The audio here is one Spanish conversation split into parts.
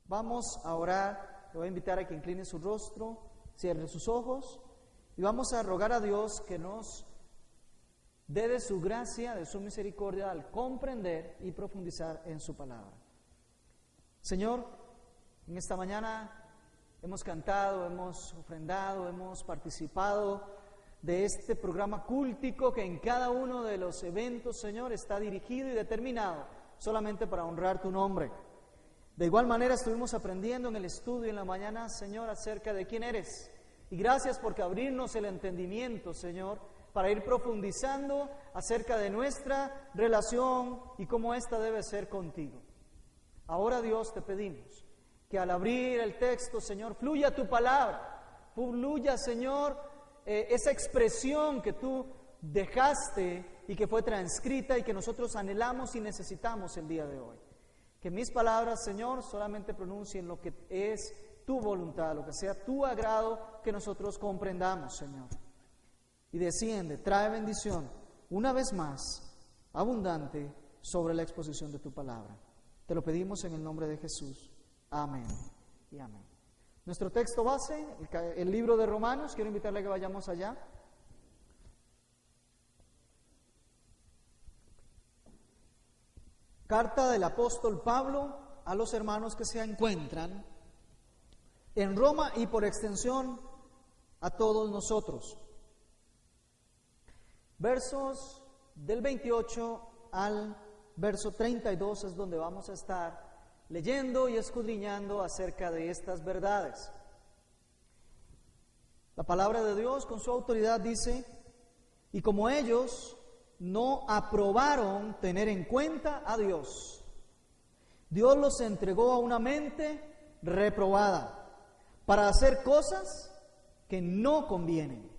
Vamos a orar. Le voy a invitar a que incline su rostro, cierre sus ojos y vamos a rogar a Dios que nos dé de su gracia, de su misericordia al comprender y profundizar en su palabra. Señor, en esta mañana hemos cantado, hemos ofrendado, hemos participado de este programa cúltico que en cada uno de los eventos, Señor, está dirigido y determinado solamente para honrar tu nombre. De igual manera estuvimos aprendiendo en el estudio en la mañana, Señor, acerca de quién eres. Y gracias porque abrirnos el entendimiento, Señor, para ir profundizando acerca de nuestra relación y cómo ésta debe ser contigo. Ahora, Dios, te pedimos que al abrir el texto, Señor, fluya tu palabra, fluya, Señor, esa expresión que tú dejaste y que fue transcrita y que nosotros anhelamos y necesitamos el día de hoy. Que mis palabras, Señor, solamente pronuncien lo que es tu voluntad, lo que sea tu agrado, que nosotros comprendamos, Señor. Y desciende, trae bendición, una vez más, abundante, sobre la exposición de tu palabra. Te lo pedimos en el nombre de Jesús. Amén y amén. Nuestro texto base, el libro de Romanos. Quiero invitarle a que vayamos allá. Carta del apóstol Pablo a los hermanos que se encuentran en Roma y por extensión a todos nosotros. Versos del 28 al verso 32 es donde vamos a estar leyendo y escudriñando acerca de estas verdades. La palabra de Dios con su autoridad dice: y como ellos no aprobaron tener en cuenta a Dios, Dios los entregó a una mente reprobada para hacer cosas que no convienen,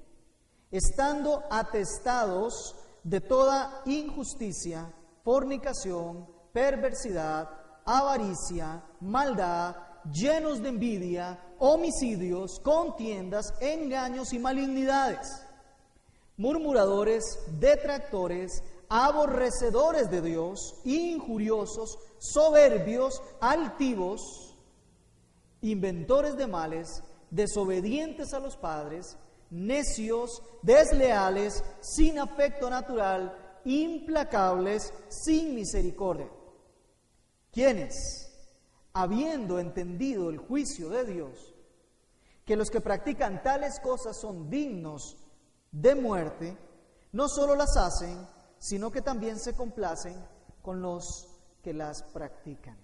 estando atestados de toda injusticia, fornicación, perversidad, avaricia, maldad, llenos de envidia, homicidios, contiendas, engaños y malignidades, murmuradores, detractores, aborrecedores de Dios, injuriosos, soberbios, altivos, inventores de males, desobedientes a los padres, necios, desleales, sin afecto natural, implacables, sin misericordia, quienes, habiendo entendido el juicio de Dios, que los que practican tales cosas son dignos de muerte, no solo las hacen, sino que también se complacen con los que las practican.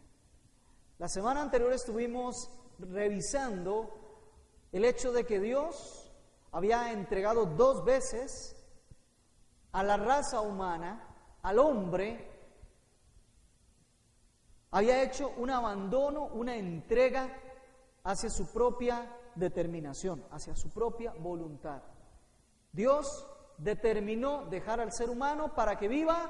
La semana anterior estuvimos revisando el hecho de que Dios había entregado 2 veces a la raza humana, al hombre, había hecho un abandono, una entrega hacia su propia determinación, hacia su propia voluntad. Dios determinó dejar al ser humano para que viva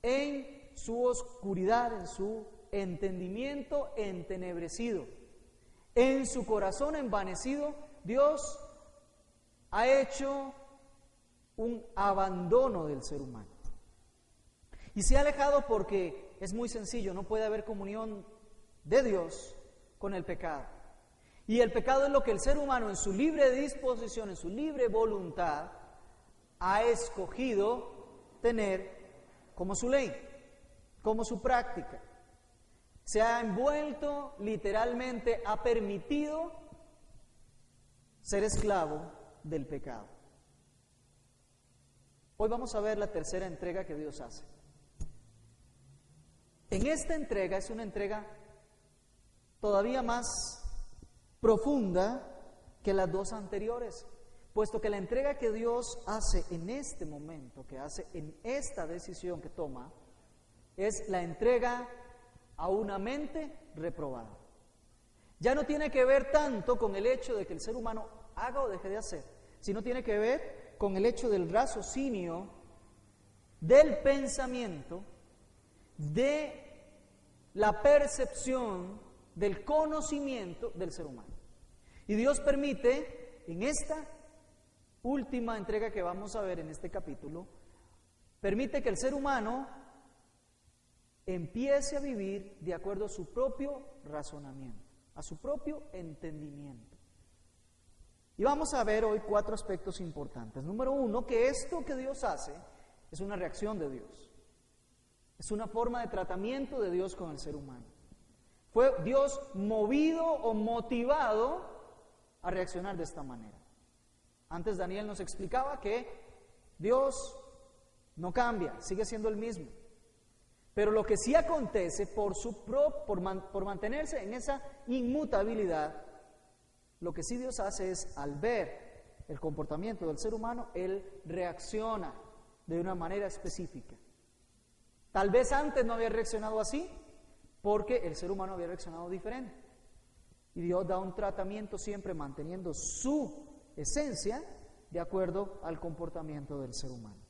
en su oscuridad, en su entendimiento entenebrecido, en su corazón envanecido. Dios ha hecho un abandono del ser humano y se ha alejado porque es muy sencillo, no puede haber comunión de Dios con el pecado. Y el pecado es lo que el ser humano en su libre disposición, en su libre voluntad, ha escogido tener como su ley, como su práctica. Se ha envuelto, literalmente ha permitido ser esclavo del pecado. Hoy vamos a ver la tercera entrega que Dios hace. En esta entrega es una entrega todavía más profunda que las 2 anteriores, puesto que la entrega que Dios hace en este momento, que hace en esta decisión que toma, es la entrega a una mente reprobada. Ya no tiene que ver tanto con el hecho de que el ser humano haga o deje de hacer, sino tiene que ver con el hecho del raciocinio, del pensamiento, de la percepción, del conocimiento del ser humano. Y Dios permite, en esta última entrega que vamos a ver en este capítulo, permite que el ser humano empiece a vivir de acuerdo a su propio razonamiento, a su propio entendimiento. Y vamos a ver hoy 4 aspectos importantes. Número 1, que esto que Dios hace es una reacción de Dios. Es una forma de tratamiento de Dios con el ser humano. Fue Dios movido o motivado a reaccionar de esta manera. Antes Daniel nos explicaba que Dios no cambia, sigue siendo el mismo. Pero lo que sí acontece por mantenerse en esa inmutabilidad, lo que sí Dios hace es, al ver el comportamiento del ser humano, Él reacciona de una manera específica. Tal vez antes no había reaccionado así, porque el ser humano había reaccionado diferente. Y Dios da un tratamiento siempre manteniendo su esencia de acuerdo al comportamiento del ser humano.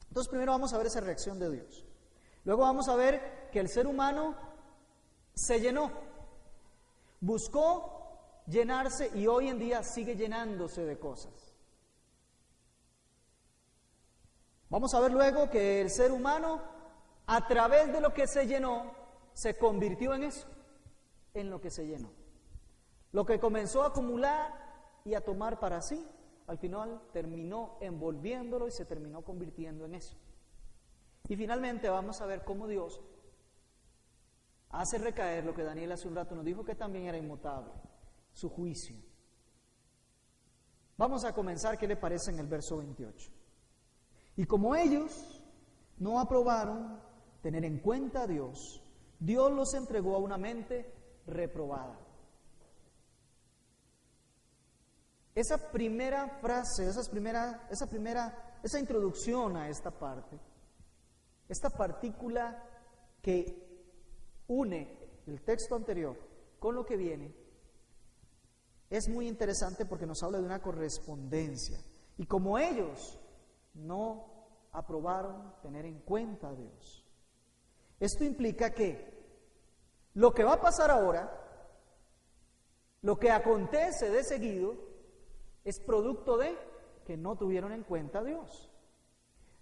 Entonces primero vamos a ver esa reacción de Dios. Luego vamos a ver que el ser humano se llenó, buscó llenarse y hoy en día sigue llenándose de cosas. Vamos a ver luego que el ser humano, a través de lo que se llenó, se convirtió en eso, en lo que se llenó. Lo que comenzó a acumular y a tomar para sí, al final terminó envolviéndolo y se terminó convirtiendo en eso. Y finalmente vamos a ver cómo Dios hace recaer lo que Daniel hace un rato nos dijo que también era inmutable, su juicio. Vamos a comenzar, ¿qué le parece en el verso 28? Y como ellos no aprobaron tener en cuenta a Dios, Dios los entregó a una mente reprobada. Esa primera frase, esa introducción a esta parte, esta partícula que une el texto anterior con lo que viene, es muy interesante porque nos habla de una correspondencia. Y como ellos no aprobaron tener en cuenta a Dios, esto implica que lo que va a pasar ahora, lo que acontece de seguido, es producto de que no tuvieron en cuenta a Dios.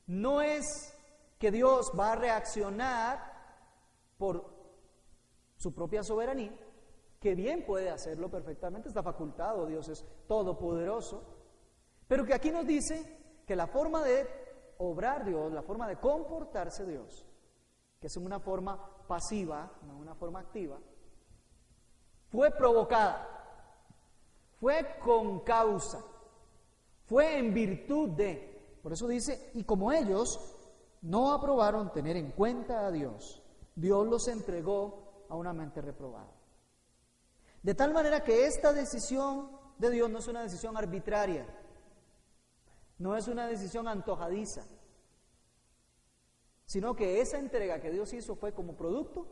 No es que Dios va a reaccionar por su propia soberanía, que bien puede hacerlo perfectamente, está facultado, Dios es todopoderoso, pero que aquí nos dice que la forma de obrar Dios, la forma de comportarse Dios, que es una forma pasiva, no una forma activa, fue provocada, fue con causa, fue en virtud de. Por eso dice, y como ellos no aprobaron tener en cuenta a Dios, Dios los entregó a una mente reprobada. De tal manera que esta decisión de Dios no es una decisión arbitraria, no es una decisión antojadiza, sino que esa entrega que Dios hizo fue como producto,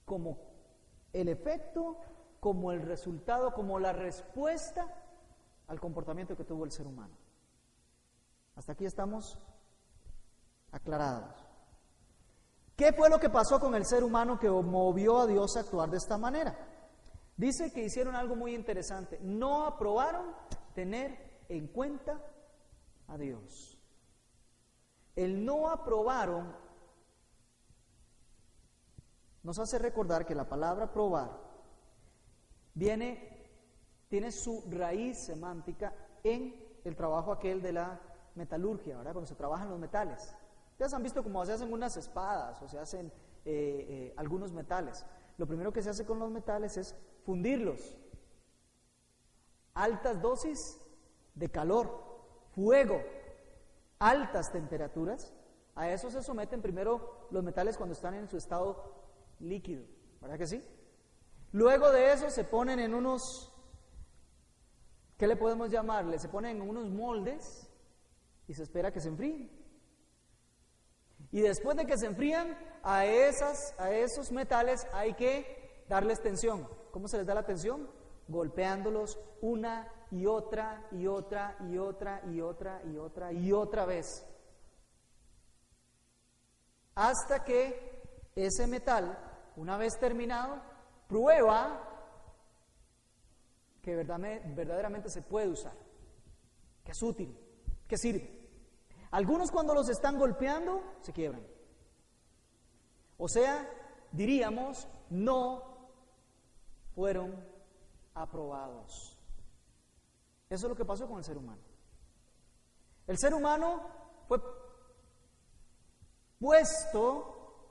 como el efecto, como el resultado, como la respuesta al comportamiento que tuvo el ser humano. Hasta aquí estamos aclarados. ¿Qué fue lo que pasó con el ser humano que movió a Dios a actuar de esta manera? Dice que hicieron algo muy interesante. No aprobaron tener en cuenta a Dios. El no aprobaron nos hace recordar que la palabra probar tiene su raíz semántica en el trabajo aquel de la metalurgia, ¿verdad? Cuando se trabajan los metales. Ustedes han visto cómo se hacen unas espadas o se hacen algunos metales. Lo primero que se hace con los metales es fundirlos. Altas dosis de calor, fuego, altas temperaturas. A eso se someten primero los metales cuando están en su estado líquido, ¿verdad que sí? Luego de eso se ponen en unos, ¿qué le podemos llamarle? Se ponen en unos moldes y se espera que se enfríen. Y después de que se enfrían, a esos metales hay que darles tensión. ¿Cómo se les da la tensión? Golpeándolos una y otra y otra y otra y otra y otra y otra vez. Hasta que ese metal, una vez terminado, prueba que verdaderamente se puede usar, que es útil, que sirve. Algunos cuando los están golpeando se quiebran. O sea, diríamos, no fueron aprobados. Eso es lo que pasó con el ser humano. El ser humano fue puesto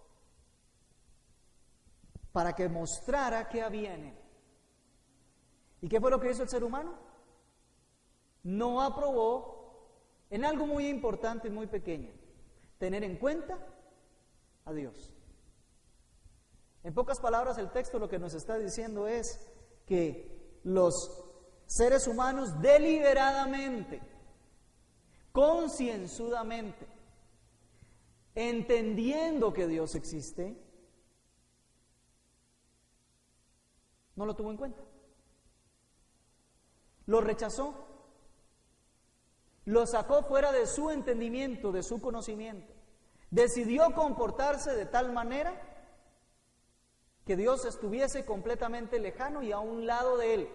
para que mostrara qué había en él. ¿Y qué fue lo que hizo el ser humano? No aprobó en algo muy importante y muy pequeño: tener en cuenta a Dios. En pocas palabras, el texto lo que nos está diciendo es que los seres humanos deliberadamente, concienzudamente, entendiendo que Dios existe, no lo tuvo en cuenta. Lo rechazó. Lo sacó fuera de su entendimiento, de su conocimiento. Decidió comportarse de tal manera que Dios estuviese completamente lejano y a un lado de él.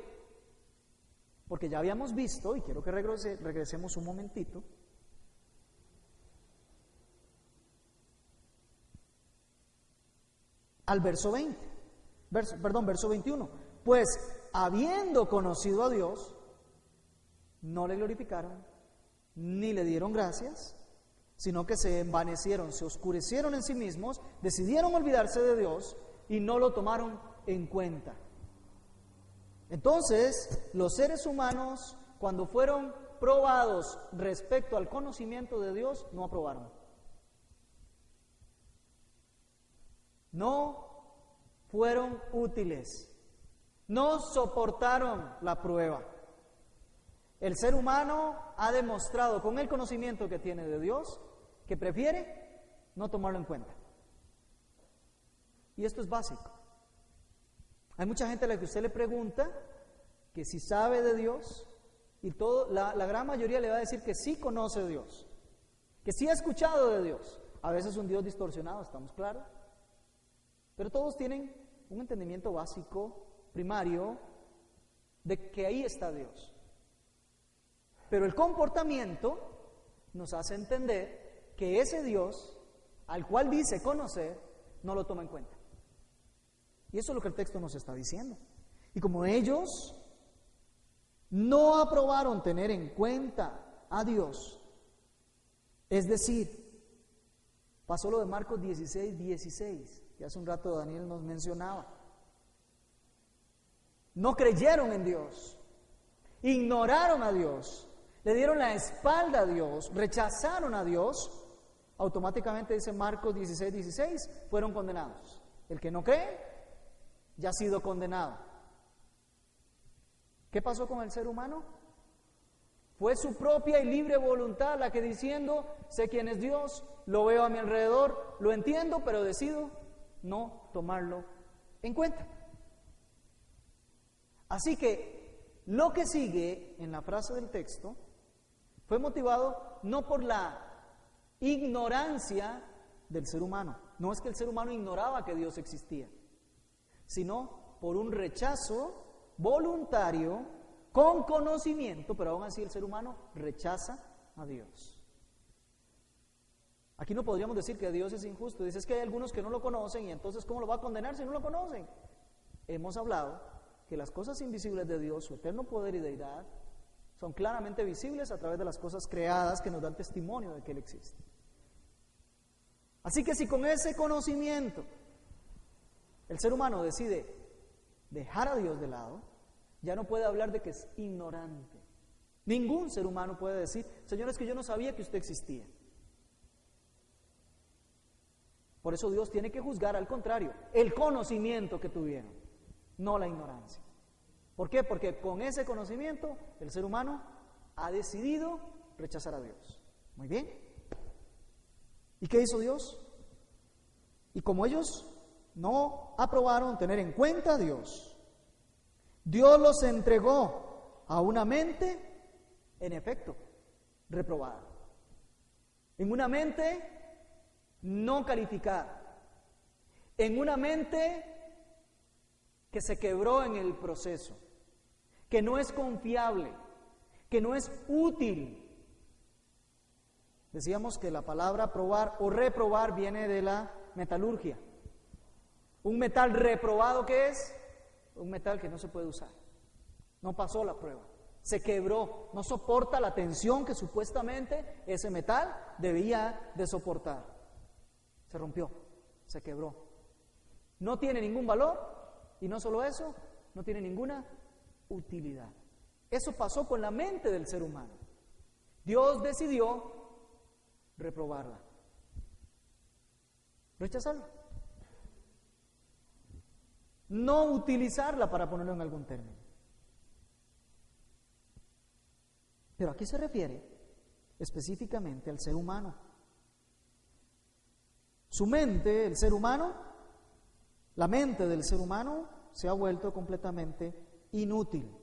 Porque ya habíamos visto, y quiero que regresemos un momentito, al verso 21. Pues habiendo conocido a Dios, no le glorificaron, ni le dieron gracias, sino que se envanecieron, se oscurecieron en sí mismos, decidieron olvidarse de Dios y no lo tomaron en cuenta. Entonces, los seres humanos, cuando fueron probados respecto al conocimiento de Dios, no aprobaron. No fueron útiles, no soportaron la prueba. El ser humano ha demostrado con el conocimiento que tiene de Dios que prefiere no tomarlo en cuenta. Y esto es básico. Hay mucha gente a la que usted le pregunta que si sabe de Dios, y la gran mayoría le va a decir que sí conoce de Dios, que sí ha escuchado de Dios. A veces un Dios distorsionado, ¿estamos claros? Pero todos tienen un entendimiento básico, primario, de que ahí está Dios. Pero el comportamiento nos hace entender que ese Dios, al cual dice conocer, no lo toma en cuenta. Y eso es lo que el texto nos está diciendo. Y como ellos no aprobaron tener en cuenta a Dios, es decir, pasó lo de Marcos 16, que hace un rato Daniel nos mencionaba. No creyeron en Dios, ignoraron a Dios, le dieron la espalda a Dios, rechazaron a Dios, automáticamente dice Marcos 16, fueron condenados. El que no cree, ya ha sido condenado. ¿Qué pasó con el ser humano? Fue su propia y libre voluntad la que diciendo, sé quién es Dios, lo veo a mi alrededor, lo entiendo, pero decido no tomarlo en cuenta. Así que lo que sigue en la frase del texto fue motivado no por la ignorancia del ser humano, no es que el ser humano ignoraba que Dios existía, sino por un rechazo voluntario, con conocimiento, pero aún así el ser humano rechaza a Dios. Aquí no podríamos decir que Dios es injusto. Dice, es que hay algunos que no lo conocen y entonces ¿cómo lo va a condenar si no lo conocen? Hemos hablado que las cosas invisibles de Dios, su eterno poder y deidad, son claramente visibles a través de las cosas creadas que nos dan testimonio de que Él existe. Así que si con ese conocimiento el ser humano decide dejar a Dios de lado, ya no puede hablar de que es ignorante. Ningún ser humano puede decir, Señor, es que yo no sabía que usted existía. Por eso Dios tiene que juzgar al contrario, el conocimiento que tuvieron, no la ignorancia. ¿Por qué? Porque con ese conocimiento el ser humano ha decidido rechazar a Dios. Muy bien. ¿Y qué hizo Dios? Y como ellos no aprobaron tener en cuenta a Dios, Dios los entregó a una mente, en efecto, reprobada. En una mente no calificada. En una mente que se quebró en el proceso, que no es confiable, que no es útil. Decíamos que la palabra probar o reprobar viene de la metalurgia. Un metal reprobado, ¿qué es? Un metal que no se puede usar. No pasó la prueba. Se quebró. No soporta la tensión que supuestamente ese metal debía de soportar. Se rompió. Se quebró. No tiene ningún valor y no solo eso, no tiene ninguna utilidad. Eso pasó con la mente del ser humano. Dios decidió reprobarla. Rechazarla. No utilizarla, para ponerlo en algún término. Pero aquí se refiere específicamente al ser humano. Su mente, el ser humano, la mente del ser humano se ha vuelto completamente inútil.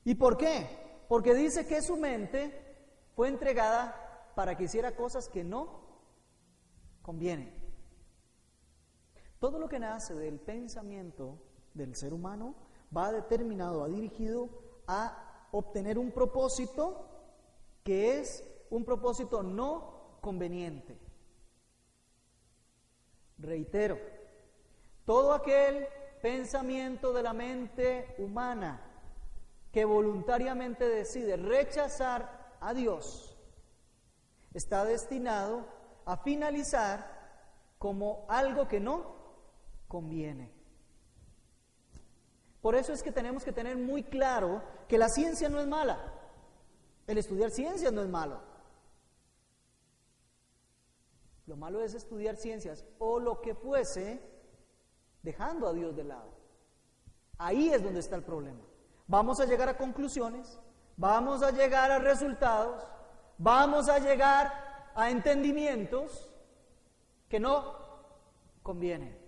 ¿Y por qué? Porque dice que su mente fue entregada para que hiciera cosas que no convienen. Todo lo que nace del pensamiento del ser humano va determinado, va dirigido a obtener un propósito que es un propósito no conveniente. Reitero, todo aquel pensamiento de la mente humana que voluntariamente decide rechazar a Dios está destinado a finalizar como algo que no conviene. Por eso es que tenemos que tener muy claro que la ciencia no es mala. El estudiar ciencias no es malo. Lo malo es estudiar ciencias o lo que fuese dejando a Dios de lado. Ahí es donde está el problema. Vamos a llegar a conclusiones, vamos a llegar a resultados, vamos a llegar a entendimientos que no convienen.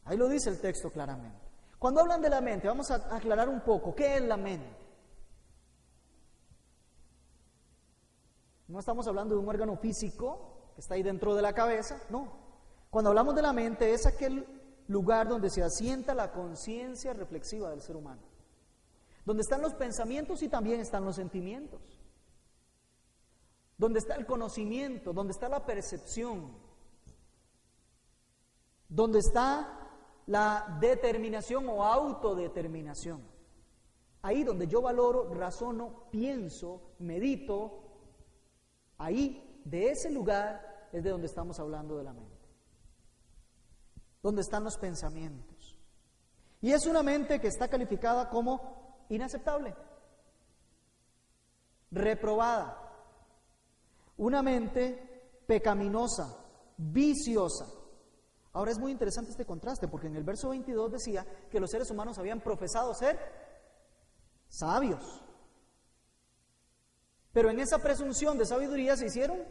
Ahí lo dice el texto claramente. Cuando hablan de la mente, vamos a aclarar un poco, ¿qué es la mente? No estamos hablando de un órgano físico que está ahí dentro de la cabeza, no. Cuando hablamos de la mente es aquel lugar donde se asienta la conciencia reflexiva del ser humano, donde están los pensamientos y también están los sentimientos, donde está el conocimiento, donde está la percepción, donde está la determinación o autodeterminación. Ahí donde yo valoro, razono, pienso, medito, ahí, de ese lugar, es de donde estamos hablando de la mente. Donde están los pensamientos. Y es una mente que está calificada como inaceptable, reprobada, una mente pecaminosa, viciosa. Ahora es muy interesante este contraste, porque en el verso 22 decía que los seres humanos habían profesado ser sabios. Pero en esa presunción de sabiduría se hicieron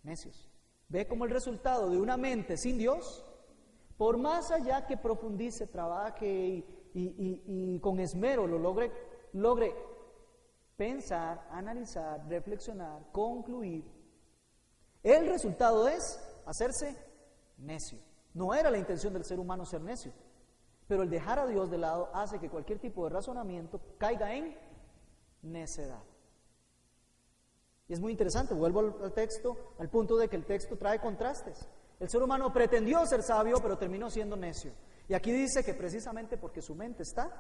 necios. Ve cómo el resultado de una mente sin Dios, por más allá que profundice, trabaje y con esmero lo logre pensar, analizar, reflexionar, concluir, el resultado es hacerse necio. No era la intención del ser humano ser necio, pero el dejar a Dios de lado hace que cualquier tipo de razonamiento caiga en necedad. Y es muy interesante, vuelvo al texto, al punto de que el texto trae contrastes. El ser humano pretendió ser sabio, pero terminó siendo necio. Y aquí dice que precisamente porque su mente está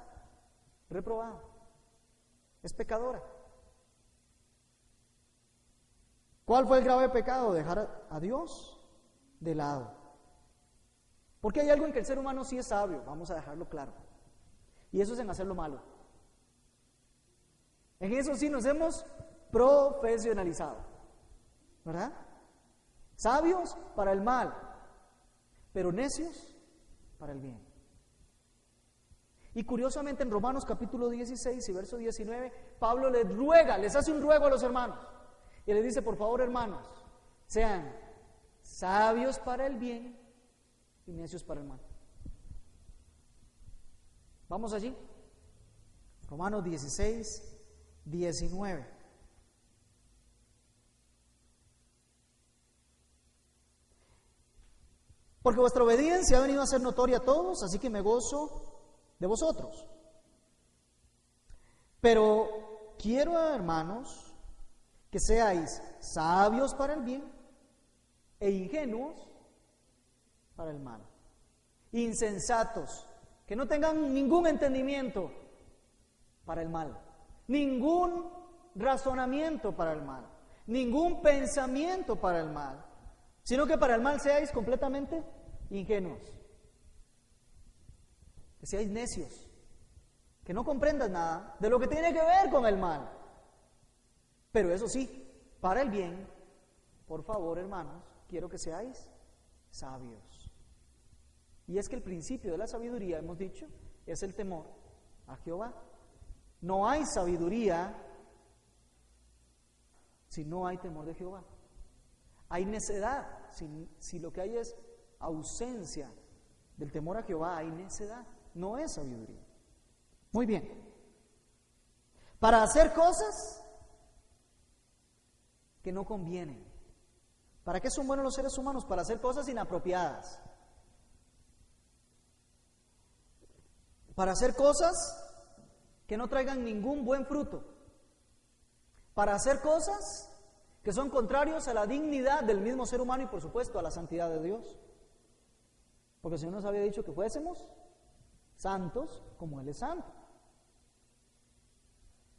reprobada, es pecadora. ¿Cuál fue el grave pecado? Dejar a Dios de lado. Porque hay algo en que el ser humano sí es sabio, vamos a dejarlo claro. Y eso es en hacer lo malo. En eso sí nos hemos profesionalizado, ¿verdad? Sabios para el mal, pero necios para el bien. Y curiosamente en Romanos capítulo 16 y verso 19, Pablo les hace un ruego a los hermanos. Y les dice, por favor, hermanos, sean sabios para el bien y necios para el mal. Vamos allí. Romanos 16, 19. Porque vuestra obediencia ha venido a ser notoria a todos, así que me gozo de vosotros. Pero quiero, hermanos, que seáis sabios para el bien e ingenuos para el mal. Insensatos, que no tengan ningún entendimiento para el mal, ningún razonamiento para el mal, ningún pensamiento para el mal, sino que para el mal seáis completamente ingenuos, que seáis necios, que no comprendas nada de lo que tiene que ver con el mal. Pero eso sí, para el bien, por favor, hermanos, quiero que seáis sabios. Y es que el principio de la sabiduría, hemos dicho, es el temor a Jehová. No hay sabiduría si no hay temor de Jehová. Hay necedad, si lo que hay es ausencia del temor a Jehová, hay necedad, no es sabiduría. Muy bien. Para hacer cosas que no convienen. ¿Para qué son buenos los seres humanos? Para hacer cosas inapropiadas. Para hacer cosas que no traigan ningún buen fruto. Para hacer cosas que son contrarios a la dignidad del mismo ser humano y por supuesto a la santidad de Dios. Porque el Señor nos había dicho que fuésemos santos como Él es santo.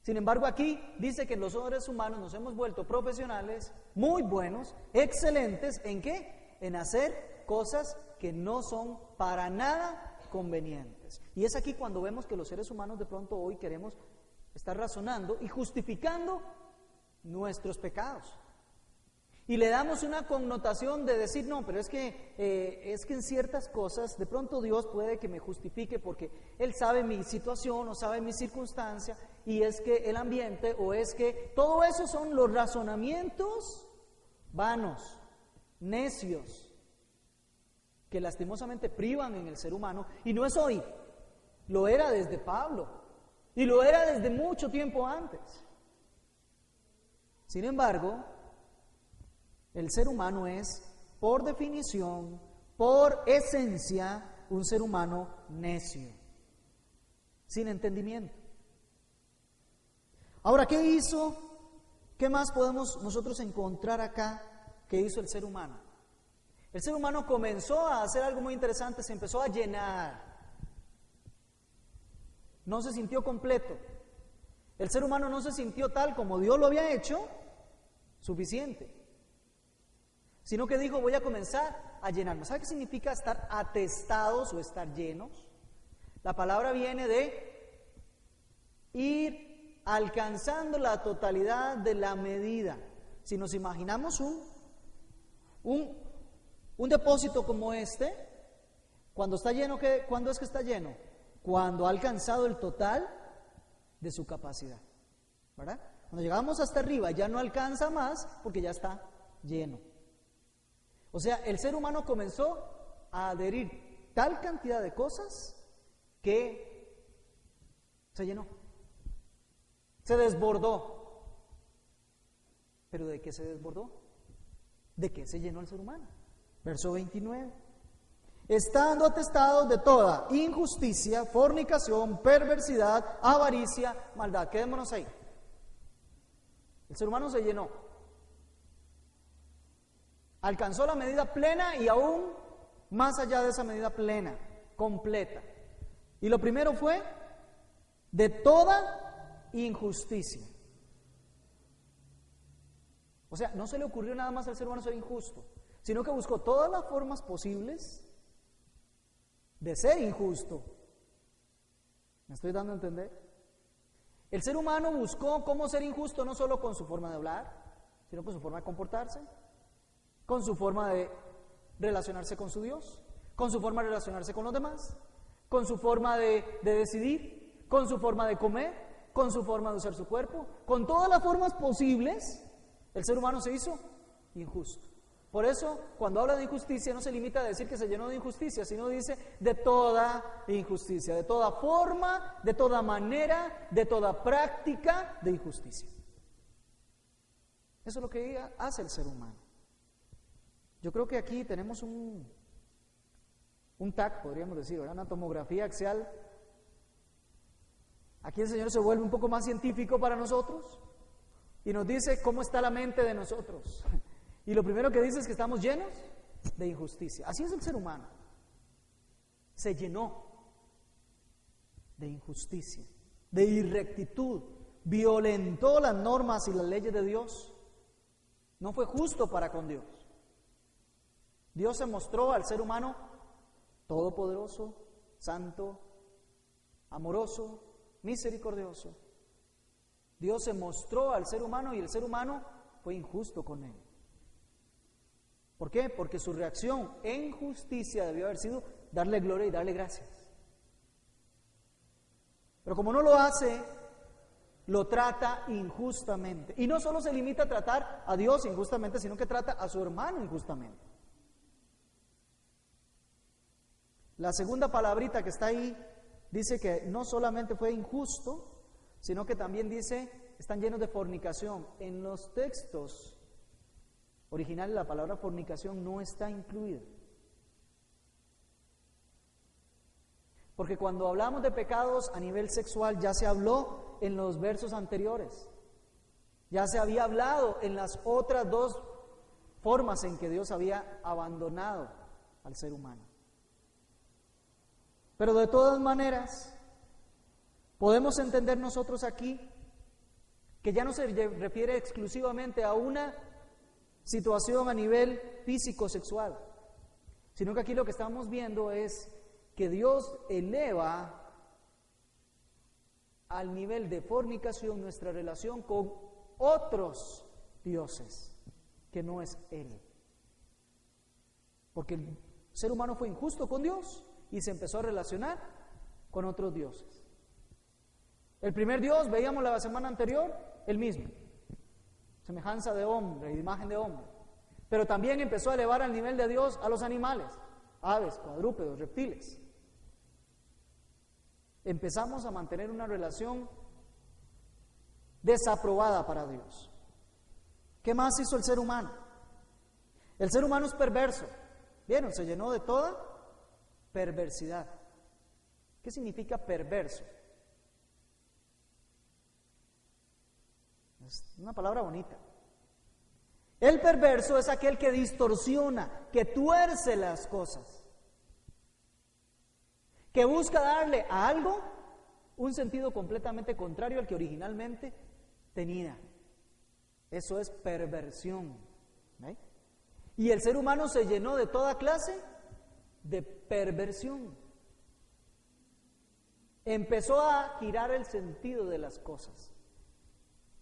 Sin embargo, aquí dice que los seres humanos nos hemos vuelto profesionales, muy buenos, excelentes, ¿en qué? En hacer cosas que no son para nada convenientes. Y es aquí cuando vemos que los seres humanos de pronto hoy queremos estar razonando y justificando nuestros pecados. Y le damos una connotación de decir, no, pero es que en ciertas cosas de pronto Dios puede que me justifique porque Él sabe mi situación o sabe mi circunstancia, y es que el ambiente o es que todo eso son los razonamientos vanos, necios, que lastimosamente privan en el ser humano, y no es hoy, lo era desde Pablo y lo era desde mucho tiempo antes. Sin embargo, el ser humano es, por definición, por esencia, un ser humano necio, sin entendimiento. Ahora, ¿qué hizo? ¿Qué más podemos nosotros encontrar acá que hizo el ser humano? El ser humano comenzó a hacer algo muy interesante, se empezó a llenar. No se sintió completo. El ser humano no se sintió tal como Dios lo había hecho, suficiente. Sino que dijo, voy a comenzar a llenarme. ¿Sabe qué significa estar atestados o estar llenos? La palabra viene de ir alcanzando la totalidad de la medida. Si nos imaginamos un depósito como este, cuando está lleno, ¿cuándo es que está lleno? Cuando ha alcanzado el total de su capacidad, ¿verdad? Cuando llegamos hasta arriba ya no alcanza más porque ya está lleno. O sea, el ser humano comenzó a adherir tal cantidad de cosas que se llenó, se desbordó. ¿Pero de qué se desbordó? ¿De qué se llenó el ser humano? Verso 29. Estando atestados de toda injusticia, fornicación, perversidad, avaricia, maldad. Quedémonos ahí. El ser humano se llenó. Alcanzó la medida plena y aún más allá de esa medida plena, completa. Y lo primero fue de toda injusticia. O sea, no se le ocurrió nada más al ser humano ser injusto, sino que buscó todas las formas posibles de ser injusto. ¿Me estoy dando a entender? El ser humano buscó cómo ser injusto no solo con su forma de hablar, sino con su forma de comportarse, con su forma de relacionarse con su Dios, con su forma de relacionarse con los demás, con su forma de decidir, con su forma de comer, con su forma de usar su cuerpo, con todas las formas posibles, el ser humano se hizo injusto. Por eso, cuando habla de injusticia, no se limita a decir que se llenó de injusticia, sino dice de toda injusticia, de toda forma, de toda manera, de toda práctica de injusticia. Eso es lo que hace el ser humano. Yo creo que aquí tenemos un TAC, podríamos decir, ¿verdad? Una tomografía axial. Aquí el Señor se vuelve un poco más científico para nosotros y nos dice cómo está la mente de nosotros. Y lo primero que dice es que estamos llenos de injusticia. Así es el ser humano. Se llenó de injusticia, de irrectitud, violentó las normas y las leyes de Dios. No fue justo para con Dios. Dios se mostró al ser humano todopoderoso, santo, amoroso, misericordioso. Dios se mostró al ser humano y el ser humano fue injusto con él. ¿Por qué? Porque su reacción en justicia debió haber sido darle gloria y darle gracias. Pero como no lo hace, lo trata injustamente. Y no solo se limita a tratar a Dios injustamente, sino que trata a su hermano injustamente. La segunda palabrita que está ahí dice que no solamente fue injusto, sino que también dice, están llenos de fornicación. En los textos originales la palabra fornicación no está incluida. Porque cuando hablamos de pecados a nivel sexual ya se habló en los versos anteriores. Ya se había hablado en las otras dos formas en que Dios había abandonado al ser humano. Pero de todas maneras, podemos entender nosotros aquí que ya no se refiere exclusivamente a una situación a nivel físico-sexual, sino que aquí lo que estamos viendo es que Dios eleva al nivel de fornicación nuestra relación con otros dioses, que no es Él. Porque el ser humano fue injusto con Dios y se empezó a relacionar con otros dioses. El primer Dios, veíamos la semana anterior, el mismo, semejanza de hombre, imagen de hombre. Pero también empezó a elevar al nivel de Dios a los animales, aves, cuadrúpedos, reptiles. Empezamos a mantener una relación desaprobada para Dios. ¿Qué más hizo el ser humano? El ser humano es perverso. ¿Vieron? Se llenó de toda perversidad. ¿Qué significa perverso? Es una palabra bonita. El perverso es aquel que distorsiona, que tuerce las cosas, que busca darle a algo un sentido completamente contrario al que originalmente tenía. Eso es perversión. ¿Ve? Y el ser humano se llenó de toda clase de perversión. Empezó a girar el sentido de las cosas.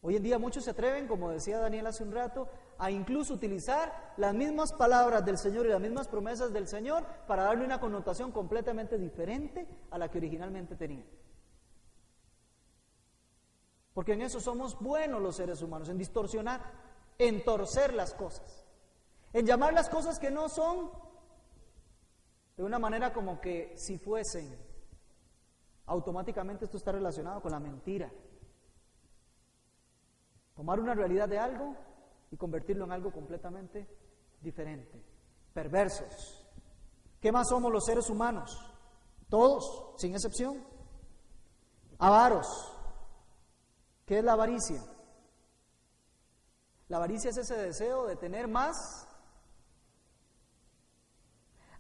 Hoy en día muchos se atreven, como decía Daniel hace un rato, a incluso utilizar las mismas palabras del Señor y las mismas promesas del Señor para darle una connotación completamente diferente a la que originalmente tenía. Porque en eso somos buenos los seres humanos, en distorsionar, en torcer las cosas, en llamar las cosas que no son de una manera como que si fuesen. Automáticamente esto está relacionado con la mentira. Tomar una realidad de algo y convertirlo en algo completamente diferente. Perversos. ¿Qué más somos los seres humanos? Todos, sin excepción. Avaros. ¿Qué es la avaricia? La avaricia es ese deseo de tener más,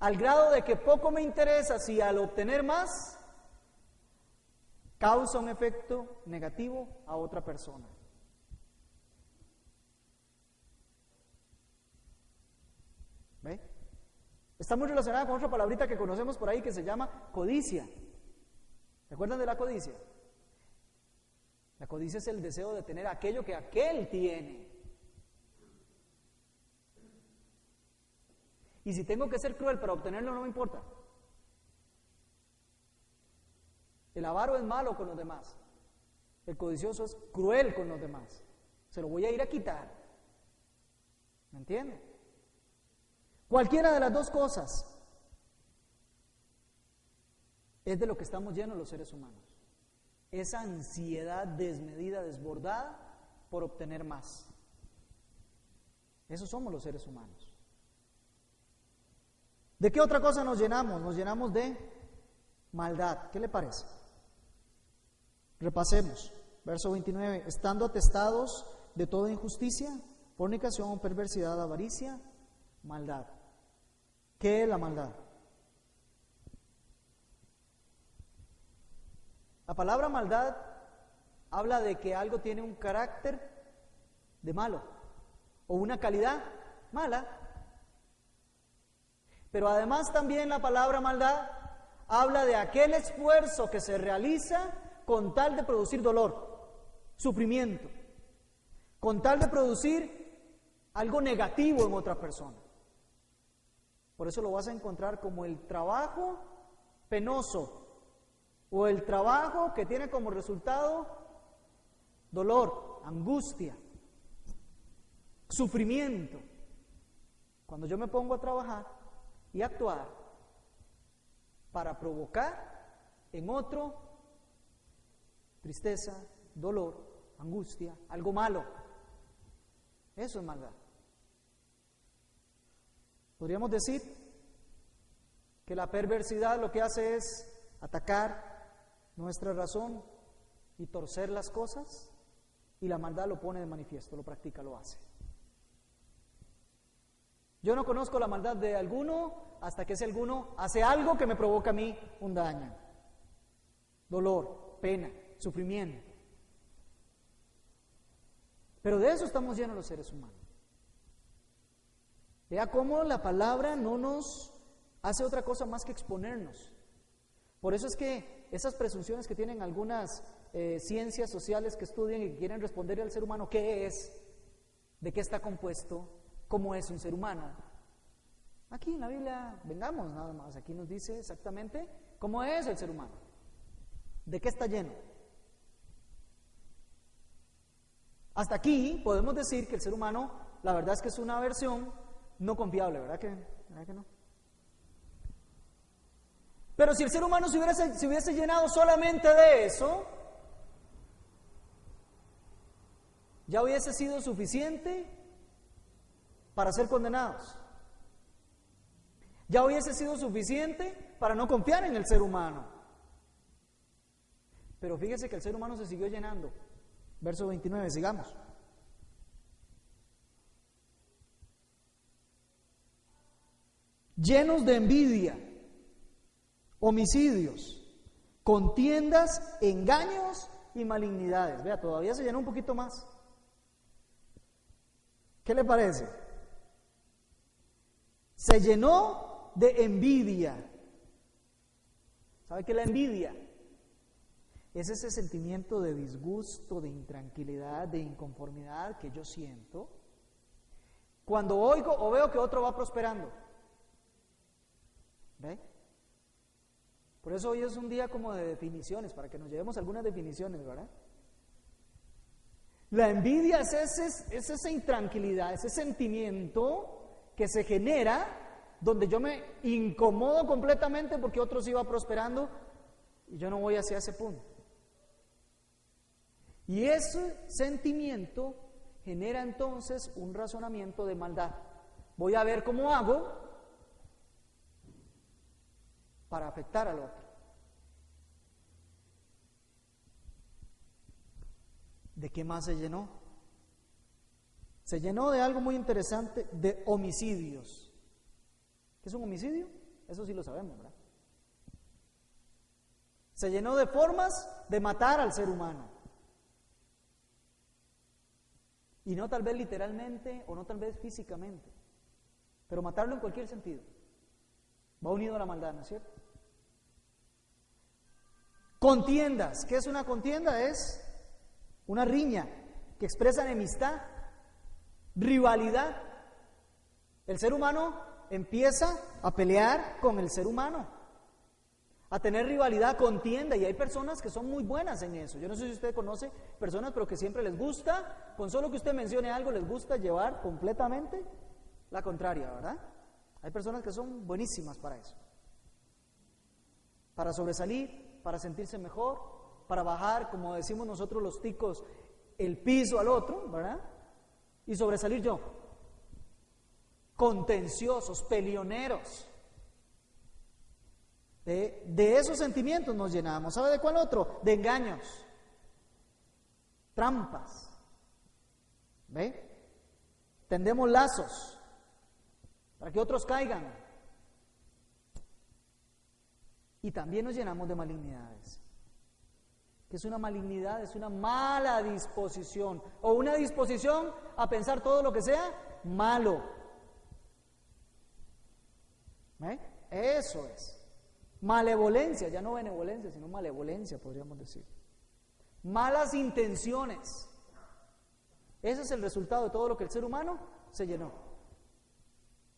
al grado de que poco me interesa si al obtener más causa un efecto negativo a otra persona. ¿Ve? Está muy relacionada con otra palabrita que conocemos por ahí que se llama codicia. ¿Se acuerdan de la codicia? La codicia es el deseo de tener aquello que aquel tiene. Y si tengo que ser cruel para obtenerlo, no me importa. El avaro es malo con los demás. El codicioso es cruel con los demás. Se lo voy a ir a quitar. ¿Me entiende? Cualquiera de las dos cosas es de lo que estamos llenos los seres humanos. Esa ansiedad desmedida, desbordada por obtener más. Esos somos los seres humanos. ¿De qué otra cosa nos llenamos? Nos llenamos de maldad. ¿Qué le parece? Repasemos. Verso 29. Estando atestados de toda injusticia, fornicación, perversidad, avaricia, maldad. ¿Qué es la maldad? La palabra maldad habla de que algo tiene un carácter de malo o una calidad mala. Pero además también la palabra maldad habla de aquel esfuerzo que se realiza con tal de producir dolor, sufrimiento, con tal de producir algo negativo en otra persona. Por eso lo vas a encontrar como el trabajo penoso o el trabajo que tiene como resultado dolor, angustia, sufrimiento. Cuando yo me pongo a trabajar y actuar para provocar en otro tristeza, dolor, angustia, algo malo, eso es maldad. Podríamos decir que la perversidad lo que hace es atacar nuestra razón y torcer las cosas, y la maldad lo pone de manifiesto, lo practica, lo hace. Yo no conozco la maldad de alguno hasta que ese alguno hace algo que me provoca a mí un daño, dolor, pena, sufrimiento. Pero de eso estamos llenos los seres humanos. Vea cómo la palabra no nos hace otra cosa más que exponernos. Por eso es que esas presunciones que tienen algunas ciencias sociales que estudian y que quieren responder al ser humano, ¿qué es? ¿De qué está compuesto? ¿Cómo es un ser humano? Aquí en la Biblia, vengamos nada más, aquí nos dice exactamente cómo es el ser humano. ¿De qué está lleno? Hasta aquí podemos decir que el ser humano, la verdad es que es una versión no confiable, ¿verdad que no? Pero si el ser humano se hubiese llenado solamente de eso, ya hubiese sido suficiente para ser condenados. Ya hubiese sido suficiente para no confiar en el ser humano. Pero fíjese que el ser humano se siguió llenando. Verso 29, sigamos. Llenos de envidia, homicidios, contiendas, engaños y malignidades. Vea, todavía se llenó un poquito más. ¿Qué le parece? Se llenó de envidia. ¿Sabe qué es la envidia? Es ese sentimiento de disgusto, de intranquilidad, de inconformidad que yo siento cuando oigo o veo que otro va prosperando. ¿Ve? Por eso hoy es un día como de definiciones, para que nos llevemos algunas definiciones, ¿verdad? La envidia es esa intranquilidad, ese sentimiento que se genera donde yo me incomodo completamente porque otro sí va prosperando y yo no voy hacia ese punto. Y ese sentimiento genera entonces un razonamiento de maldad. Voy a ver cómo hago para afectar al otro. ¿De qué más se llenó? Se llenó de algo muy interesante, de homicidios. ¿Qué es un homicidio? Eso sí lo sabemos, ¿verdad? Se llenó de formas de matar al ser humano. Y no tal vez literalmente o no tal vez físicamente, pero matarlo en cualquier sentido. Va unido a la maldad, ¿no es cierto? Contiendas. ¿Qué es una contienda? Es una riña que expresa enemistad, rivalidad. El ser humano empieza a pelear con el ser humano, a tener rivalidad, contienda, y hay personas que son muy buenas en eso. Yo no sé si usted conoce personas, pero que siempre les gusta, con solo que usted mencione algo, les gusta llevar completamente la contraria, ¿verdad? Hay personas que son buenísimas para eso, para sobresalir, para sentirse mejor, para bajar, como decimos nosotros los ticos, el piso al otro, ¿verdad? Y sobresalir yo. Contenciosos, peleoneros. De esos sentimientos nos llenamos. ¿Sabe de cuál otro? De engaños, trampas. ¿Ve? Tendemos lazos para que otros caigan. Y también nos llenamos de malignidades. ¿Qué es una malignidad? Es una mala disposición, o una disposición a pensar todo lo que sea malo. Eso es. Malevolencia, ya no benevolencia, sino malevolencia, podríamos decir. Malas intenciones. Ese es el resultado de todo lo que el ser humano se llenó.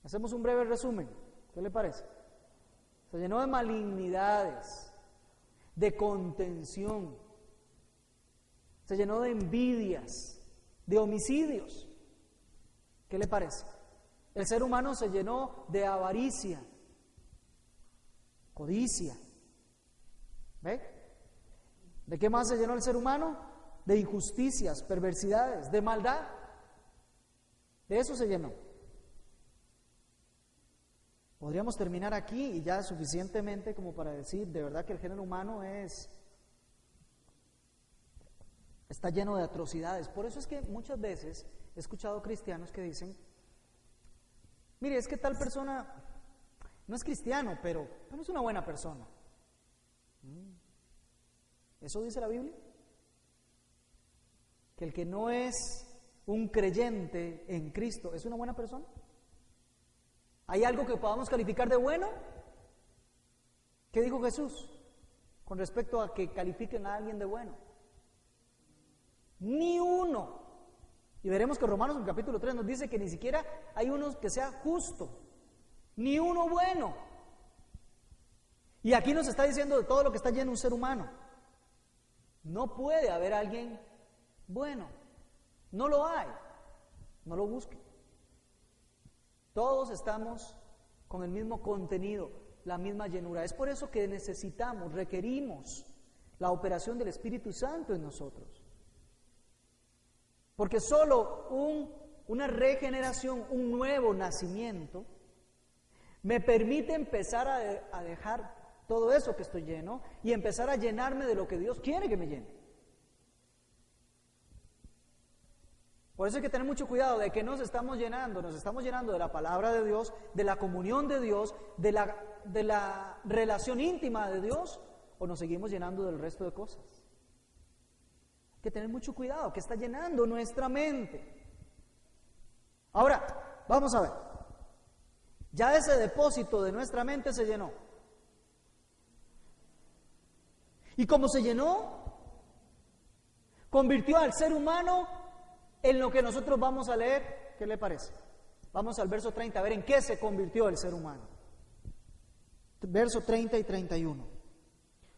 Hacemos un breve resumen. ¿Qué le parece? Se llenó de malignidades, de contención, se llenó de envidias, de homicidios. ¿Qué le parece? El ser humano se llenó de avaricia, codicia. ¿Ve? ¿De qué más se llenó el ser humano? De injusticias, perversidades, de maldad. De eso se llenó. Podríamos terminar aquí y ya suficientemente como para decir de verdad que el género humano está lleno de atrocidades. Por eso es que muchas veces he escuchado cristianos que dicen, mire, es que tal persona no es cristiano, pero es una buena persona. ¿Eso dice la Biblia? ¿Que el que no es un creyente en Cristo es una buena persona? ¿Hay algo que podamos calificar de bueno? ¿Qué dijo Jesús con respecto a que califiquen a alguien de bueno? Ni uno. Y veremos que Romanos en el capítulo 3 nos dice que ni siquiera hay uno que sea justo, ni uno bueno. Y aquí nos está diciendo de todo lo que está lleno un ser humano. No puede haber alguien bueno. No lo hay. No lo busque. Todos estamos con el mismo contenido, la misma llenura. Es por eso que necesitamos, requerimos la operación del Espíritu Santo en nosotros. Porque solo una regeneración, un nuevo nacimiento, me permite empezar a dejar todo eso que estoy lleno y empezar a llenarme de lo que Dios quiere que me llene. Por eso hay que tener mucho cuidado de que nos estamos llenando de la palabra de Dios, de la comunión de Dios, de la relación íntima de Dios, o nos seguimos llenando del resto de cosas. Hay que tener mucho cuidado, que está llenando nuestra mente. Ahora, vamos a ver. Ya ese depósito de nuestra mente se llenó. Y como se llenó, convirtió al ser humano en lo que nosotros vamos a leer. ¿Qué le parece? Vamos al verso 30, a ver en qué se convirtió el ser humano. Verso 30 y 31.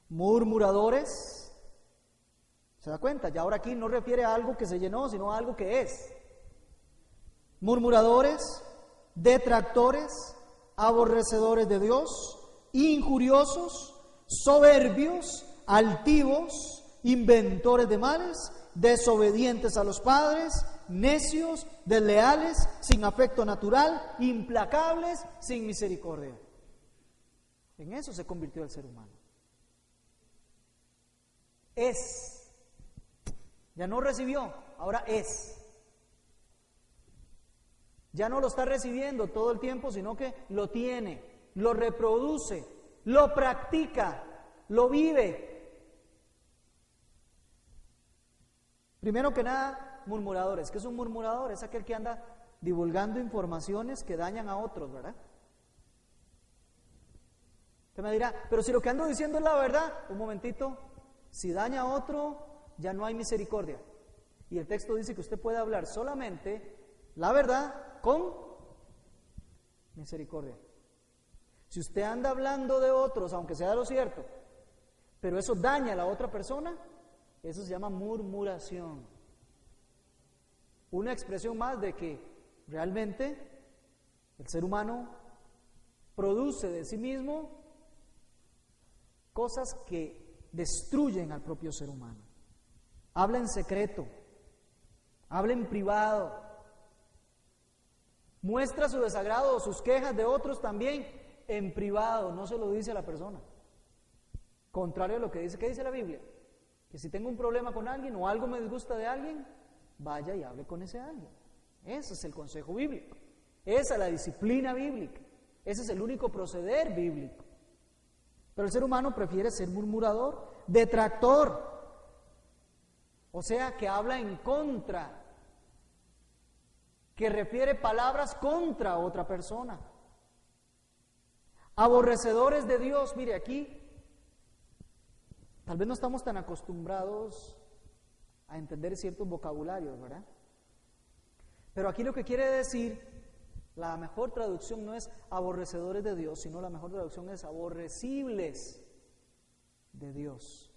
Murmuradores. ¿Se da cuenta? Ya ahora aquí no refiere a algo que se llenó, sino a algo que es. Murmuradores, detractores, aborrecedores de Dios, injuriosos, soberbios, altivos, inventores de males, desobedientes a los padres, necios, desleales, sin afecto natural, implacables, sin misericordia. En eso se convirtió el ser humano. Es. Ya no recibió, ahora es. Ya no lo está recibiendo todo el tiempo, sino que lo tiene, lo reproduce, lo practica, lo vive. Primero que nada, murmuradores. ¿Qué es un murmurador? Es aquel que anda divulgando informaciones que dañan a otros, ¿verdad? Usted me dirá, pero si lo que ando diciendo es la verdad, un momentito, si daña a otro, ya no hay misericordia. Y el texto dice que usted puede hablar solamente la verdad con misericordia. Si usted anda hablando de otros, aunque sea lo cierto, pero eso daña a la otra persona, eso se llama murmuración. Una expresión más de que realmente el ser humano produce de sí mismo cosas que destruyen al propio ser humano. Habla en secreto, habla en privado, muestra su desagrado o sus quejas de otros también en privado, no se lo dice a la persona. Contrario a lo que dice, ¿qué dice la Biblia? Que si tengo un problema con alguien o algo me disgusta de alguien, vaya y hable con ese alguien. Ese es el consejo bíblico. Esa es la disciplina bíblica. Ese es el único proceder bíblico. Pero el ser humano prefiere ser murmurador, detractor, o sea, que habla en contra, que refiere palabras contra otra persona. Aborrecedores de Dios. Mire, aquí tal vez no estamos tan acostumbrados a entender ciertos vocabularios, ¿verdad? Pero aquí lo que quiere decir, la mejor traducción no es aborrecedores de Dios, sino la mejor traducción es aborrecibles de Dios.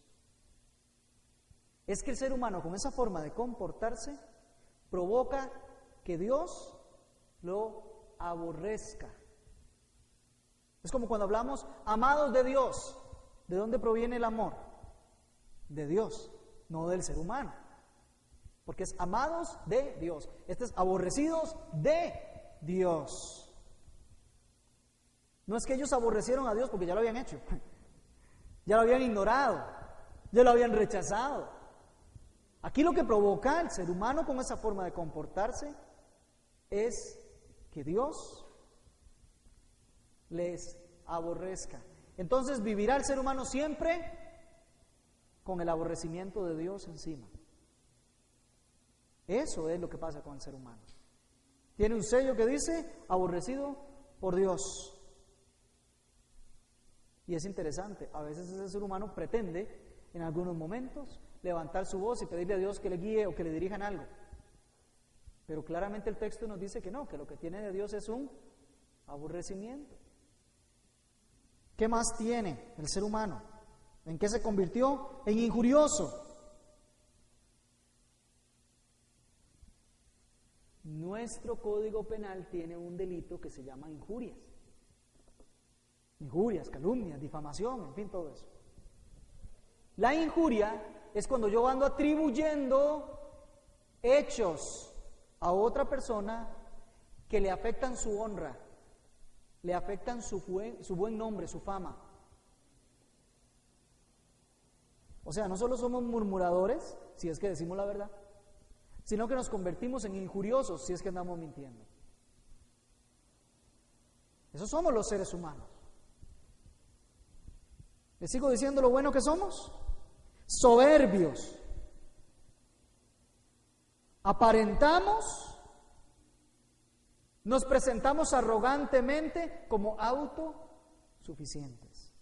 Es que el ser humano con esa forma de comportarse provoca que Dios lo aborrezca. Es como cuando hablamos amados de Dios. ¿De dónde proviene el amor? De Dios, no del ser humano. Porque es amados de Dios. Este es aborrecidos de Dios. No es que ellos aborrecieron a Dios porque ya lo habían hecho. Ya lo habían ignorado. Ya lo habían rechazado. Aquí lo que provoca el ser humano con esa forma de comportarse es que Dios les aborrezca. Entonces vivirá el ser humano siempre con el aborrecimiento de Dios encima. Eso es lo que pasa con el ser humano. Tiene un sello que dice aborrecido por Dios. Y es interesante, a veces ese ser humano pretende en algunos momentos levantar su voz y pedirle a Dios que le guíe o que le dirija en algo. Pero claramente el texto nos dice que no, que lo que tiene de Dios es un aborrecimiento. ¿Qué más tiene el ser humano? ¿En qué se convirtió? En injurioso. Nuestro Código Penal tiene un delito que se llama injurias. Injurias, calumnias, difamación, en fin, todo eso. La injuria es cuando yo ando atribuyendo hechos a otra persona que le afectan su honra, le afectan su buen nombre, su fama. O sea, no solo somos murmuradores, si es que decimos la verdad, sino que nos convertimos en injuriosos si es que andamos mintiendo. Esos somos los seres humanos. ¿Les sigo diciendo lo bueno que somos? Soberbios. Aparentamos, nos presentamos arrogantemente como autosuficientes.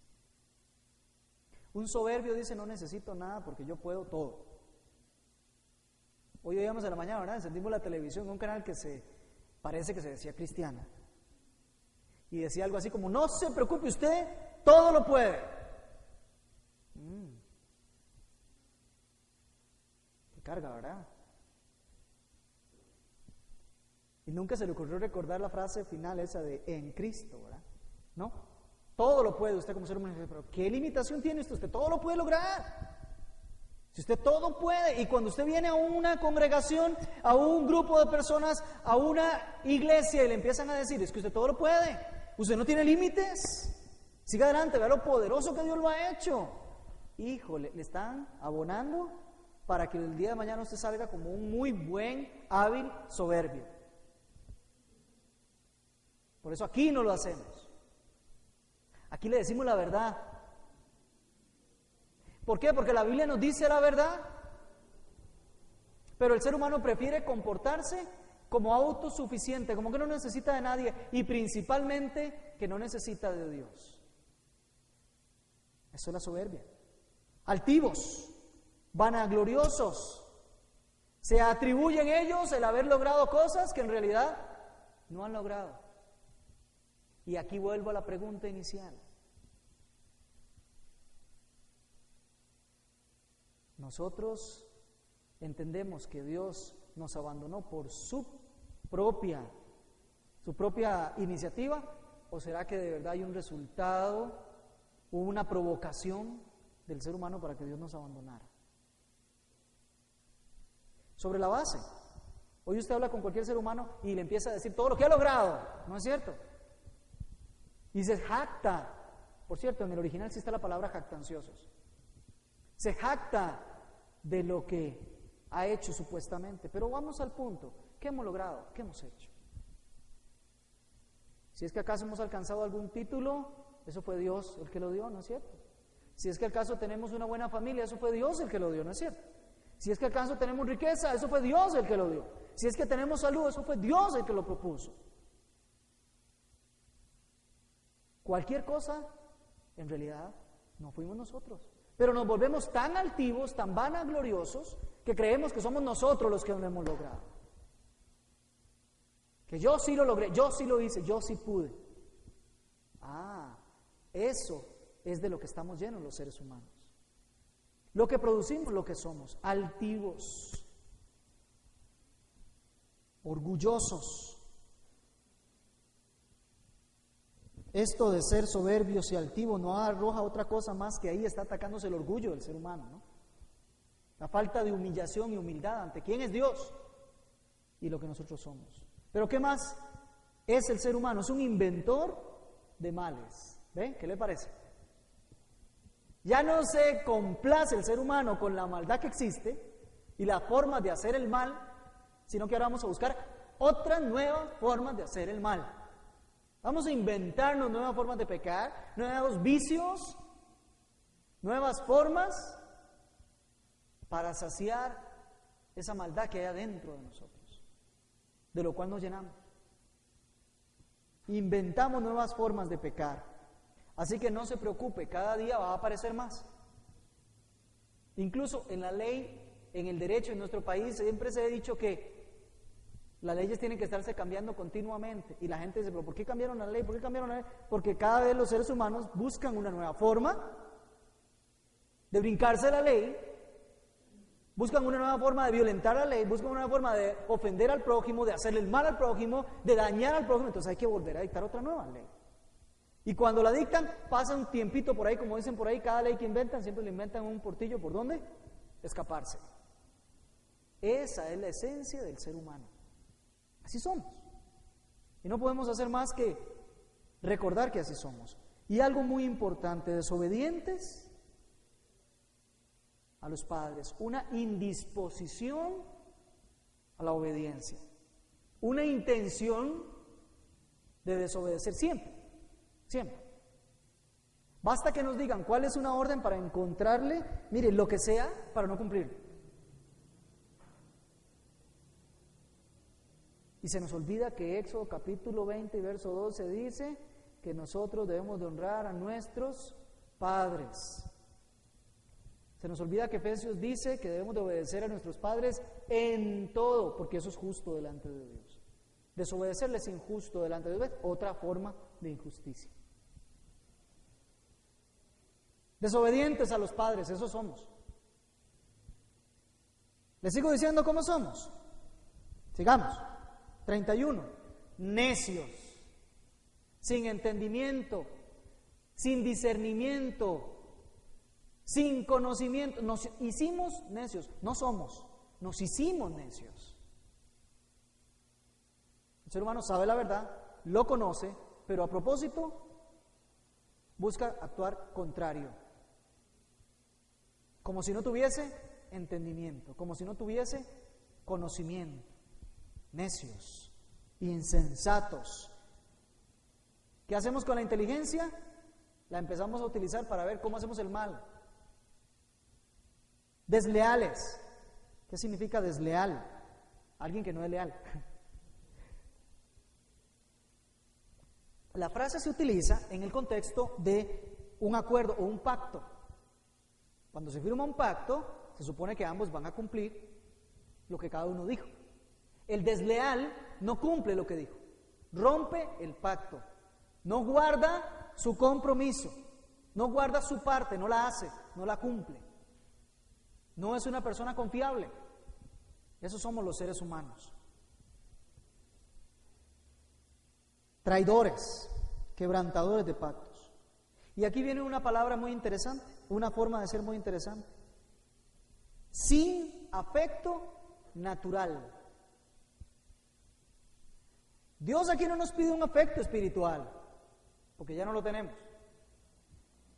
Un soberbio dice: no necesito nada porque yo puedo todo. Hoy oíamos en la mañana, ¿verdad? Encendimos la televisión, un canal que parece que se decía cristiana. Y decía algo así como: no se preocupe usted, todo lo puede. Qué carga, ¿verdad? Y nunca se le ocurrió recordar la frase final esa de en Cristo, ¿verdad? ¿No? Todo lo puede usted como ser humano. Pero ¿qué limitación tiene usted? Usted todo lo puede lograr. Si usted todo puede, y cuando usted viene a una congregación, a un grupo de personas, a una iglesia y le empiezan a decir: es que usted todo lo puede, usted no tiene límites, siga adelante, vea lo poderoso que Dios lo ha hecho. Híjole, le están abonando para que el día de mañana usted salga como un muy buen, hábil, soberbio. Por eso aquí no lo hacemos. Aquí le decimos la verdad. ¿Por qué? Porque la Biblia nos dice la verdad. Pero el ser humano prefiere comportarse como autosuficiente, como que no necesita de nadie y principalmente que no necesita de Dios. Eso es la soberbia. Altivos, vanagloriosos, se atribuyen ellos el haber logrado cosas que en realidad no han logrado. Y aquí vuelvo a la pregunta inicial. Nosotros entendemos que Dios nos abandonó por su propia iniciativa, ¿o será que de verdad hay un resultado o una provocación del ser humano para que Dios nos abandonara? Sobre la base, hoy usted habla con cualquier ser humano y le empieza a decir todo lo que ha logrado, ¿no es cierto? Y se jacta. Por cierto, en el original sí está la palabra jactanciosos. Se jacta de lo que ha hecho supuestamente. Pero vamos al punto. ¿Qué hemos logrado? ¿Qué hemos hecho? Si es que acaso hemos alcanzado algún título eso fue Dios el que lo dio, ¿no es cierto? Si es que acaso tenemos una buena familia, eso fue Dios el que lo dio, ¿no es cierto? Si es que acaso tenemos riqueza, eso fue Dios el que lo dio. Si es que tenemos salud, eso fue Dios el que lo propuso. Cualquier cosa, en realidad, no fuimos nosotros. Pero nos volvemos tan altivos, tan vanagloriosos, que creemos que somos nosotros los que lo hemos logrado. Que yo sí lo logré, yo sí lo hice, yo sí pude. Eso es de lo que estamos llenos los seres humanos. Lo que producimos, lo que somos, altivos, orgullosos. Esto de ser soberbios y altivos no arroja otra cosa más que ahí está atacándose el orgullo del ser humano, ¿no? La falta de humillación y humildad ante quién es Dios y lo que nosotros somos. Pero ¿qué más es el ser humano? Es un inventor de males. ¿Ve? ¿Qué le parece? Ya no se complace el ser humano con la maldad que existe y las formas de hacer el mal, sino que ahora vamos a buscar otras nuevas formas de hacer el mal. Vamos a inventarnos nuevas formas de pecar, nuevos vicios, nuevas formas para saciar esa maldad que hay adentro de nosotros, de lo cual nos llenamos. Inventamos nuevas formas de pecar. Así que no se preocupe, cada día va a aparecer más. Incluso en la ley, en el derecho en nuestro país, siempre se ha dicho que las leyes tienen que estarse cambiando continuamente. Y la gente dice, ¿pero por qué cambiaron la ley? ¿Por qué cambiaron la ley? Porque cada vez los seres humanos buscan una nueva forma de brincarse la ley, buscan una nueva forma de violentar la ley, buscan una nueva forma de ofender al prójimo, de hacerle el mal al prójimo, de dañar al prójimo. Entonces hay que volver a dictar otra nueva ley. Y cuando la dictan, pasa un tiempito por ahí, como dicen por ahí, cada ley que inventan, siempre le inventan un portillo. ¿Por dónde? Escaparse. Esa es la esencia del ser humano. Así somos. Y no podemos hacer más que recordar que así somos. Y algo muy importante, desobedientes a los padres, una indisposición a la obediencia, una intención de desobedecer siempre. Siempre. Basta que nos digan cuál es una orden para encontrarle, mire, lo que sea para no cumplir. Y se nos olvida que Éxodo capítulo 20 verso 12 dice que nosotros debemos de honrar a nuestros padres. Se nos olvida que Efesios dice que debemos de obedecer a nuestros padres en todo, porque eso es justo delante de Dios. Desobedecerles es injusto delante de Dios, otra forma de injusticia. Desobedientes a los padres, eso somos. ¿Les sigo diciendo cómo somos? Sigamos. 31. Necios, sin entendimiento, sin discernimiento, sin conocimiento. Nos hicimos necios, no somos, nos hicimos necios. El ser humano sabe la verdad, lo conoce, pero a propósito busca actuar contrario. Como si no tuviese entendimiento, como si no tuviese conocimiento. Necios, insensatos. ¿Qué hacemos con la inteligencia? La empezamos a utilizar para ver cómo hacemos el mal. Desleales. ¿Qué significa desleal? Alguien que no es leal. La frase se utiliza en el contexto de un acuerdo o un pacto. Cuando se firma un pacto, se supone que ambos van a cumplir lo que cada uno dijo. El desleal no cumple lo que dijo, rompe el pacto, no guarda su compromiso, no guarda su parte, no la hace, no la cumple. No es una persona confiable. Esos somos los seres humanos. Traidores, quebrantadores de pactos. Y aquí viene una palabra muy interesante, una forma de ser muy interesante. Sin afecto natural. Dios aquí no nos pide un afecto espiritual, porque ya no lo tenemos.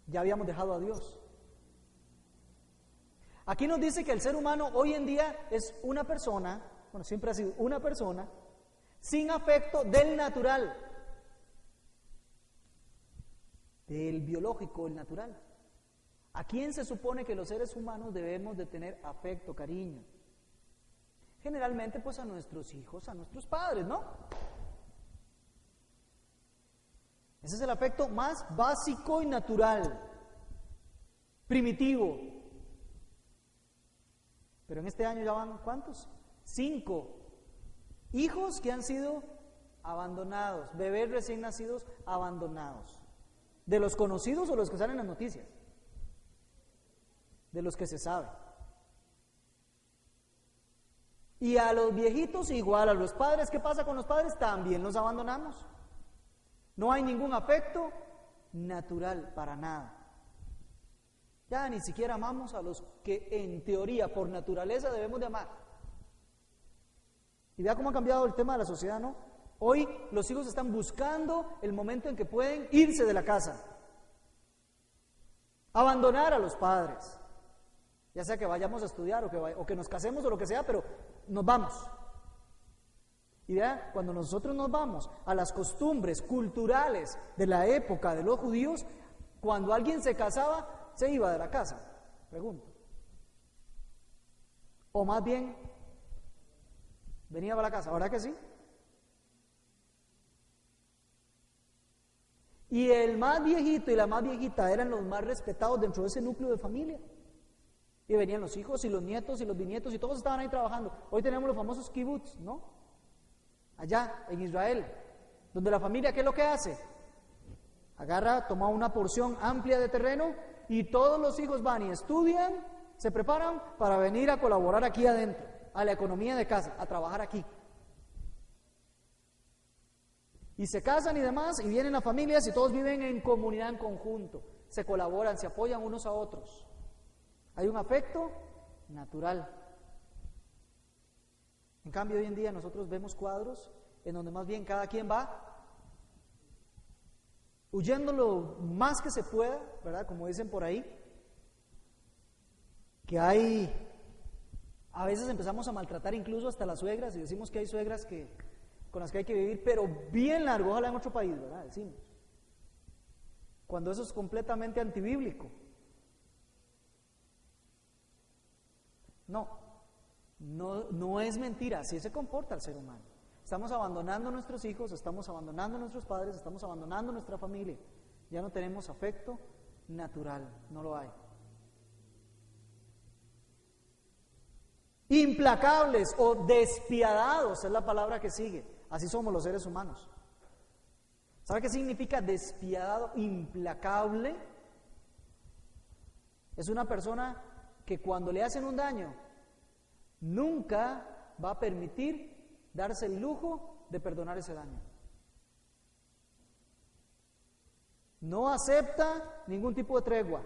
Ya habíamos dejado a Dios. Aquí nos dice que el ser humano hoy en día es una persona, bueno, siempre ha sido una persona, sin afecto del natural. del biológico, el natural. ¿A quién se supone que los seres humanos debemos de tener afecto, cariño? Generalmente pues a nuestros hijos, a nuestros padres, ¿no? Ese es el afecto más básico y natural, primitivo. Pero en este año ya van, ¿cuántos? 5 hijos que han sido abandonados, bebés recién nacidos abandonados. ¿De los conocidos o los que salen en las noticias? De los que se sabe. Y a los viejitos igual, a los padres, ¿qué pasa con los padres? También los abandonamos. No hay ningún afecto natural para nada. Ya ni siquiera amamos a los que en teoría, por naturaleza, debemos de amar. Y vea cómo ha cambiado el tema de la sociedad, ¿no? Hoy los hijos están buscando el momento en que pueden irse de la casa. Abandonar a los padres. Ya sea que vayamos a estudiar o que nos casemos o lo que sea, pero nos vamos. Y vea, cuando nosotros nos vamos a las costumbres culturales de la época de los judíos, cuando alguien se casaba, se iba de la casa, pregunto. O más bien, venía a la casa, ¿verdad que sí? Y el más viejito y la más viejita eran los más respetados dentro de ese núcleo de familia. Y venían los hijos y los nietos y los bisnietos y todos estaban ahí trabajando. Hoy tenemos los famosos kibbutz, ¿no? Allá en Israel, donde la familia, ¿qué es lo que hace? Agarra, toma una porción amplia de terreno y todos los hijos van y estudian, se preparan para venir a colaborar aquí adentro, a la economía de casa, a trabajar aquí. Y se casan y demás, y vienen las familias y todos viven en comunidad, en conjunto, se colaboran, se apoyan unos a otros. Hay un afecto natural. En cambio, hoy en día nosotros vemos cuadros en donde más bien cada quien va huyendo lo más que se pueda, ¿verdad? Como dicen por ahí, que a veces empezamos a maltratar incluso hasta las suegras y decimos que hay suegras con las que hay que vivir, pero bien largo, ojalá en otro país, ¿verdad? Decimos. Cuando eso es completamente antibíblico. No es mentira, así se comporta el ser humano. Estamos abandonando a nuestros hijos, estamos abandonando a nuestros padres, estamos abandonando a nuestra familia. Ya no tenemos afecto natural, no lo hay. Implacables o despiadados es la palabra que sigue. Así somos los seres humanos. ¿Sabe qué significa despiadado, implacable? Es una persona que cuando le hacen un daño, nunca va a permitir darse el lujo de perdonar ese daño. No acepta ningún tipo de tregua.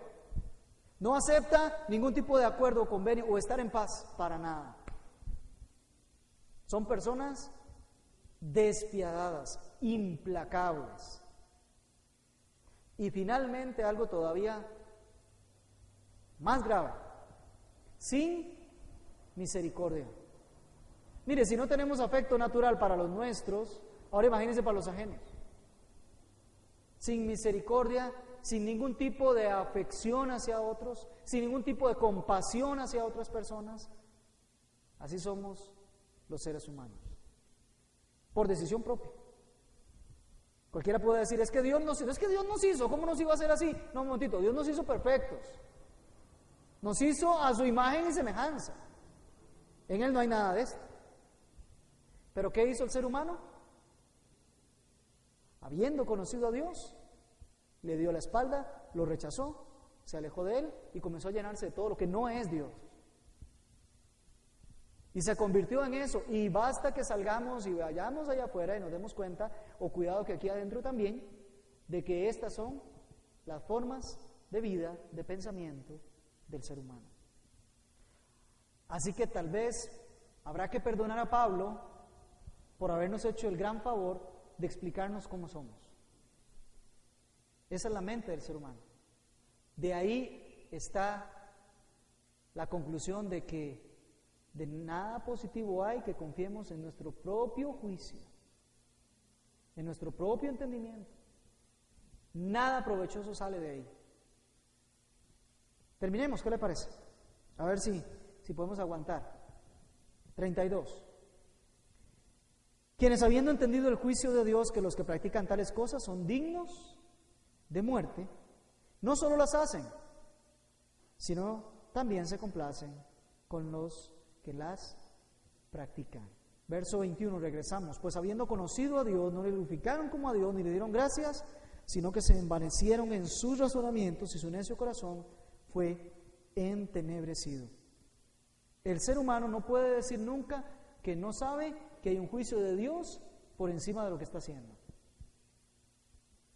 No acepta ningún tipo de acuerdo o convenio o estar en paz, para nada. Son personas despiadadas, implacables. Y finalmente algo todavía más grave, sin misericordia. Mire, si no tenemos afecto natural para los nuestros, ahora imagínense para los ajenos. Sin misericordia, sin ningún tipo de afección hacia otros, sin ningún tipo de compasión hacia otras personas. Así somos los seres humanos, por decisión propia. Cualquiera puede decir, es que Dios nos hizo, ¿cómo nos iba a hacer así? No, un momentito, Dios nos hizo perfectos. Nos hizo a su imagen y semejanza. En Él no hay nada de esto. ¿Pero qué hizo el ser humano? Habiendo conocido a Dios, le dio la espalda, lo rechazó, se alejó de Él y comenzó a llenarse de todo lo que no es Dios. Y se convirtió en eso. Y basta que salgamos y vayamos allá afuera y nos demos cuenta, o cuidado que aquí adentro también, de que estas son las formas de vida, de pensamiento del ser humano. Así que tal vez habrá que perdonar a Pablo por habernos hecho el gran favor de explicarnos cómo somos. Esa es la mente del ser humano. De ahí está la conclusión de que de nada positivo hay que confiemos en nuestro propio juicio, en nuestro propio entendimiento. Nada provechoso sale de ahí. Terminemos, ¿qué le parece? A ver si podemos aguantar. 32. Quienes habiendo entendido el juicio de Dios, que los que practican tales cosas son dignos de muerte, no solo las hacen, sino también se complacen con los que las practican. Verso 21, regresamos. Pues habiendo conocido a Dios, no le glorificaron como a Dios, ni le dieron gracias, sino que se envanecieron en sus razonamientos y su necio corazón fue entenebrecido. El ser humano no puede decir nunca que no sabe que hay un juicio de Dios por encima de lo que está haciendo.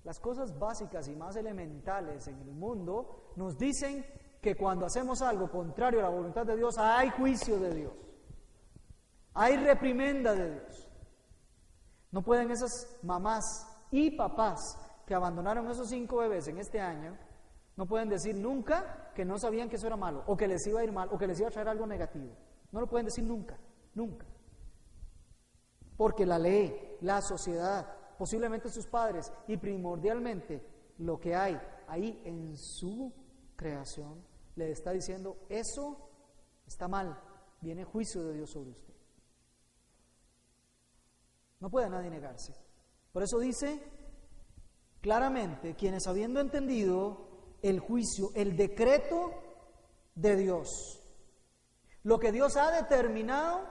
Las cosas básicas y más elementales en el mundo nos dicen que cuando hacemos algo contrario a la voluntad de Dios, hay juicio de Dios. Hay reprimenda de Dios. No pueden esas mamás y papás que abandonaron esos 5 bebés en este año, no pueden decir nunca que no sabían que eso era malo, o que les iba a ir mal, o que les iba a traer algo negativo. No lo pueden decir nunca, nunca. Porque la ley, la sociedad, posiblemente sus padres y primordialmente lo que hay ahí en su creación, le está diciendo, eso está mal, viene juicio de Dios sobre usted. No puede nadie negarse. Por eso dice claramente, quienes habiendo entendido el juicio, el decreto de Dios, lo que Dios ha determinado,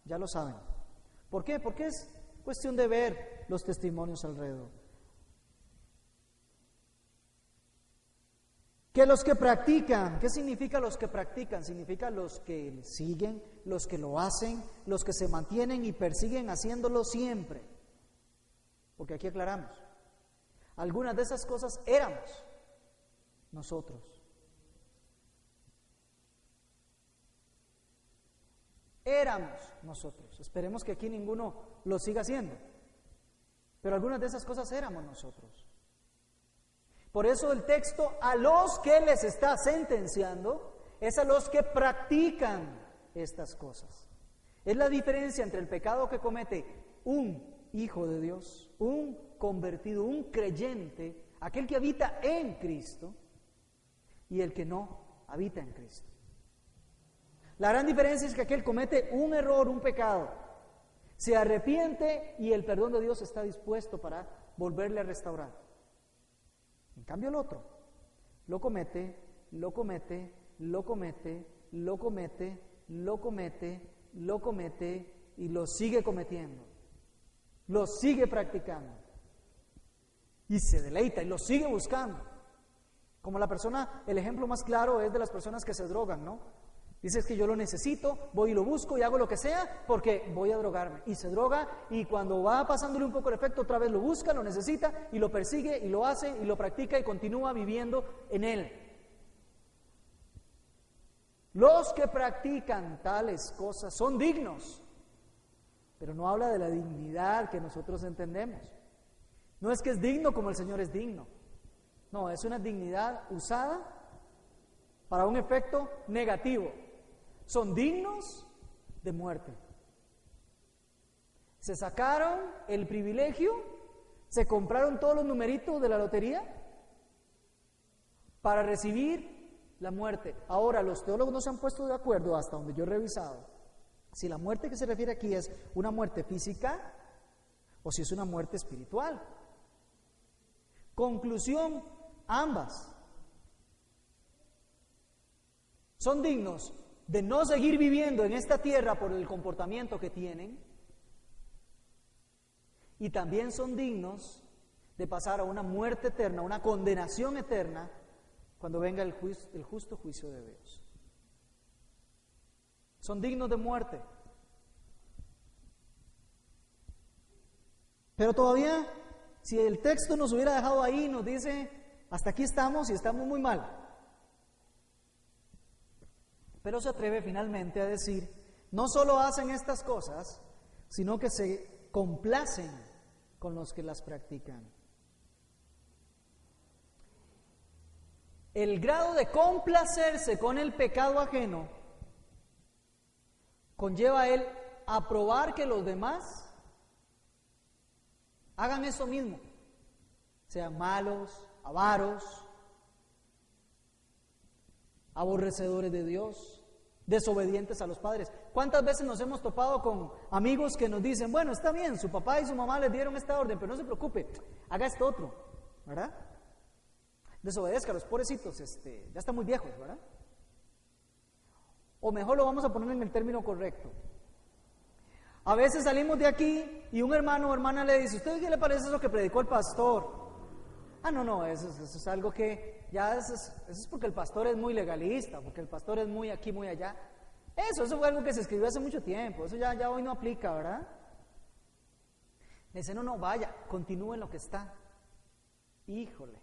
ya lo saben. ¿Por qué? Porque es cuestión de ver los testimonios alrededor. Que los que practican, ¿qué significa los que practican? Significa los que siguen, los que lo hacen, los que se mantienen y persiguen haciéndolo siempre. Porque aquí aclaramos, algunas de esas cosas éramos nosotros. Éramos nosotros. Esperemos que aquí ninguno lo siga haciendo. Pero algunas de esas cosas éramos nosotros. Por eso el texto a los que les está sentenciando es a los que practican estas cosas. Es la diferencia entre el pecado que comete un hijo de Dios, un convertido, un creyente, aquel que habita en Cristo, y el que no habita en Cristo. La gran diferencia es que aquel comete un error, un pecado, se arrepiente y el perdón de Dios está dispuesto para volverle a restaurar. En cambio el otro lo comete, lo comete, lo comete, lo comete, lo comete, lo comete y lo sigue cometiendo, lo sigue practicando y se deleita y lo sigue buscando. Como la persona, el ejemplo más claro es de las personas que se drogan, ¿no? Dices que yo lo necesito, voy y lo busco y hago lo que sea porque voy a drogarme. Y se droga y cuando va pasándole un poco el efecto, otra vez lo busca, lo necesita y lo persigue y lo hace y lo practica y continúa viviendo en él. Los que practican tales cosas son dignos, pero no habla de la dignidad que nosotros entendemos. No es que es digno como el Señor es digno. No, es una dignidad usada para un efecto negativo. Son dignos de muerte. Se sacaron el privilegio, se compraron todos los numeritos de la lotería para recibir la muerte. Ahora, los teólogos no se han puesto de acuerdo, hasta donde yo he revisado, si la muerte que se refiere aquí es una muerte física o si es una muerte espiritual. Conclusión, ambas. Son dignos de no seguir viviendo en esta tierra por el comportamiento que tienen, y también son dignos de pasar a una muerte eterna, una condenación eterna, cuando venga el justo juicio de Dios. Son dignos de muerte. Pero todavía, si el texto nos hubiera dejado ahí, nos dice, hasta aquí estamos y estamos muy mal. Pero se atreve finalmente a decir, no solo hacen estas cosas, sino que se complacen con los que las practican. El grado de complacerse con el pecado ajeno conlleva a él aprobar que los demás hagan eso mismo. sean malos, avaros, aborrecedores de Dios, desobedientes a los padres. ¿Cuántas veces nos hemos topado con amigos que nos dicen, bueno, está bien, su papá y su mamá les dieron esta orden, pero no se preocupe, haga esto otro, ¿verdad? Desobedezca a los pobrecitos, ya están muy viejos, ¿verdad? O mejor lo vamos a poner en el término correcto. A veces salimos de aquí y un hermano o hermana le dice, ¿usted qué le parece eso que predicó el pastor? Ah, no, eso es algo que ya eso es porque el pastor es muy legalista, porque el pastor es muy aquí, muy allá. Eso fue algo que se escribió hace mucho tiempo, eso ya hoy no aplica, ¿verdad? Le dice, no, vaya, continúe en lo que está. Híjole,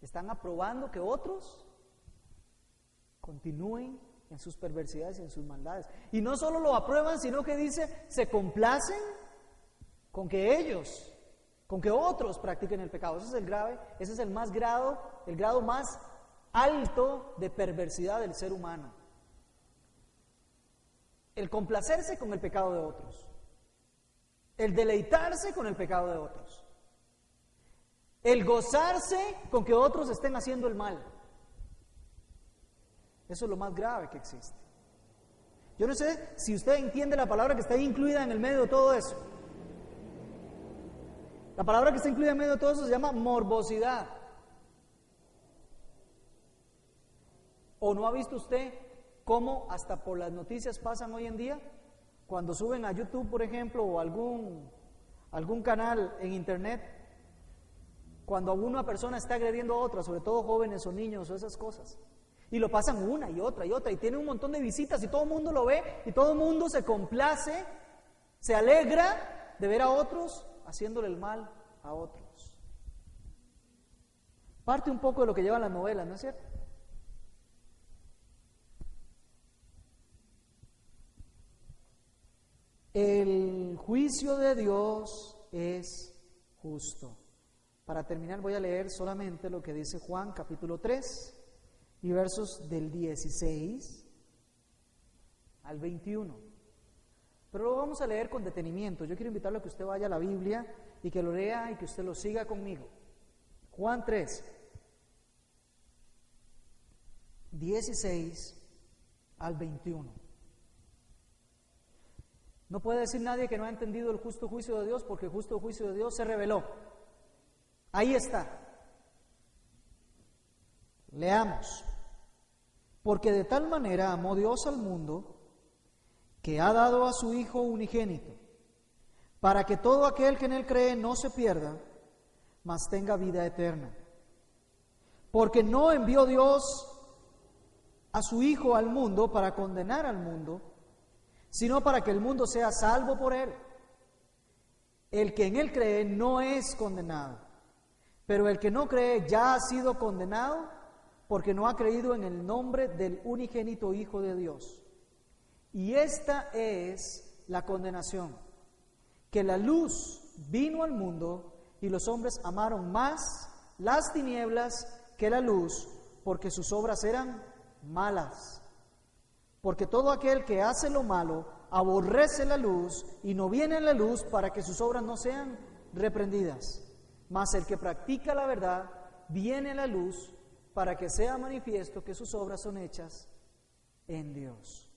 están aprobando que otros continúen en sus perversidades y en sus maldades. Y no solo lo aprueban, sino que dice, se complacen con que otros practiquen el pecado. Ese es el grado más alto de perversidad del ser humano. El complacerse con el pecado de otros. El deleitarse con el pecado de otros. El gozarse con que otros estén haciendo el mal. Eso es lo más grave que existe. Yo no sé si usted entiende la palabra que está incluida en el medio de todo eso. La palabra que está incluida en medio de todo eso se llama morbosidad. ¿O no ha visto usted cómo hasta por las noticias pasan hoy en día? Cuando suben a YouTube, por ejemplo, o algún canal en internet, cuando una persona está agrediendo a otra, sobre todo jóvenes o niños o esas cosas, y lo pasan una y otra, y tiene un montón de visitas y todo el mundo lo ve y todo el mundo se complace, se alegra de ver a otros haciéndole el mal a otros. Parte un poco de lo que llevan las novelas, ¿no es cierto? El juicio de Dios es justo. Para terminar voy a leer solamente lo que dice Juan capítulo 3 y versos del 16 al 21. Pero lo vamos a leer con detenimiento. Yo quiero invitarlo a que usted vaya a la Biblia y que lo lea y que usted lo siga conmigo. Juan 3, 16 al 21. No puede decir nadie que no ha entendido el justo juicio de Dios, porque el justo juicio de Dios se reveló. Ahí está. Leamos. Porque de tal manera amó Dios al mundo, que ha dado a su Hijo unigénito, para que todo aquel que en Él cree no se pierda, mas tenga vida eterna. Porque no envió Dios a su Hijo al mundo para condenar al mundo, sino para que el mundo sea salvo por Él. El que en Él cree no es condenado, pero el que no cree ya ha sido condenado, porque no ha creído en el nombre del unigénito Hijo de Dios. Y esta es la condenación, que la luz vino al mundo y los hombres amaron más las tinieblas que la luz, porque sus obras eran malas. Porque todo aquel que hace lo malo aborrece la luz y no viene a la luz para que sus obras no sean reprendidas. Mas el que practica la verdad viene a la luz para que sea manifiesto que sus obras son hechas en Dios.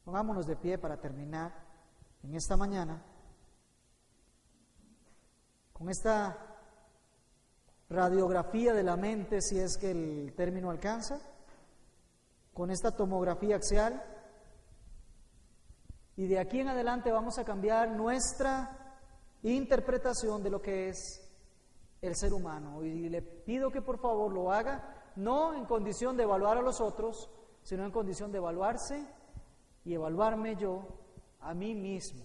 Pongámonos de pie para terminar en esta mañana con esta radiografía de la mente, si es que el término alcanza, con esta tomografía axial, y de aquí en adelante vamos a cambiar nuestra interpretación de lo que es el ser humano, y le pido que por favor lo haga no en condición de evaluar a los otros, sino en condición de evaluarse y evaluarme yo a mí mismo,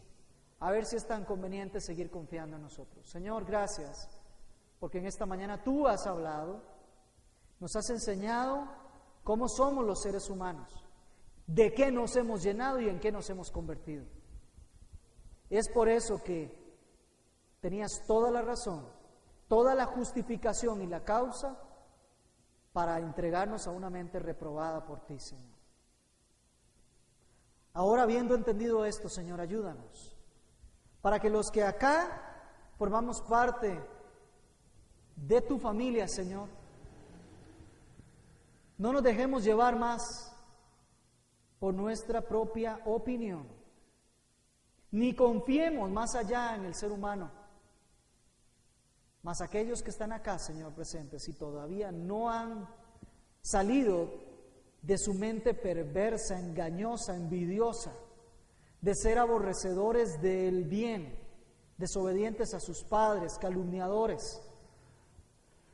a ver si es tan conveniente seguir confiando en nosotros. Señor, gracias, porque en esta mañana tú has hablado, nos has enseñado cómo somos los seres humanos, de qué nos hemos llenado y en qué nos hemos convertido. Es por eso que tenías toda la razón, toda la justificación y la causa para entregarnos a una mente reprobada por ti, Señor. Ahora, habiendo entendido esto, Señor, ayúdanos para que los que acá formamos parte de tu familia, Señor. No nos dejemos llevar más por nuestra propia opinión, ni confiemos más allá en el ser humano. Mas aquellos que están acá, Señor, presentes, y todavía no han salido de su mente perversa, engañosa, envidiosa, de ser aborrecedores del bien, desobedientes a sus padres, calumniadores,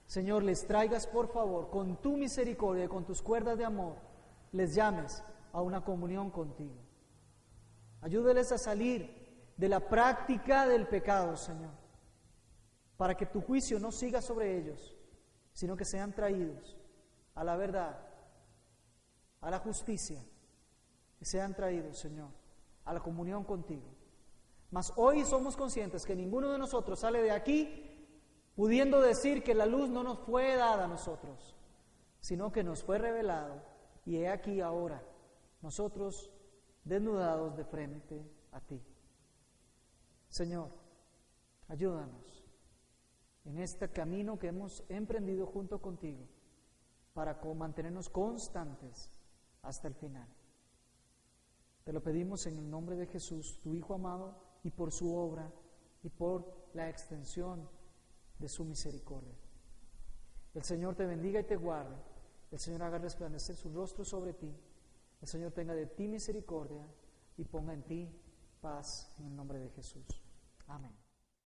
Señor, les traigas por favor, con tu misericordia y con tus cuerdas de amor, les llames a una comunión contigo. Ayúdeles a salir de la práctica del pecado, Señor, para que tu juicio no siga sobre ellos, sino que sean traídos a la verdad, a la justicia, que sean traídos, Señor, a la comunión contigo. Mas hoy somos conscientes que ninguno de nosotros sale de aquí pudiendo decir que la luz no nos fue dada a nosotros, sino que nos fue revelado, y he aquí ahora nosotros desnudados de frente a ti. Señor, ayúdanos en este camino que hemos emprendido junto contigo para mantenernos constantes hasta el final. Te lo pedimos en el nombre de Jesús, tu Hijo amado, y por su obra y por la extensión de su misericordia. El Señor te bendiga y te guarde. El Señor haga resplandecer su rostro sobre ti. El Señor tenga de ti misericordia y ponga en ti paz en el nombre de Jesús. Amén.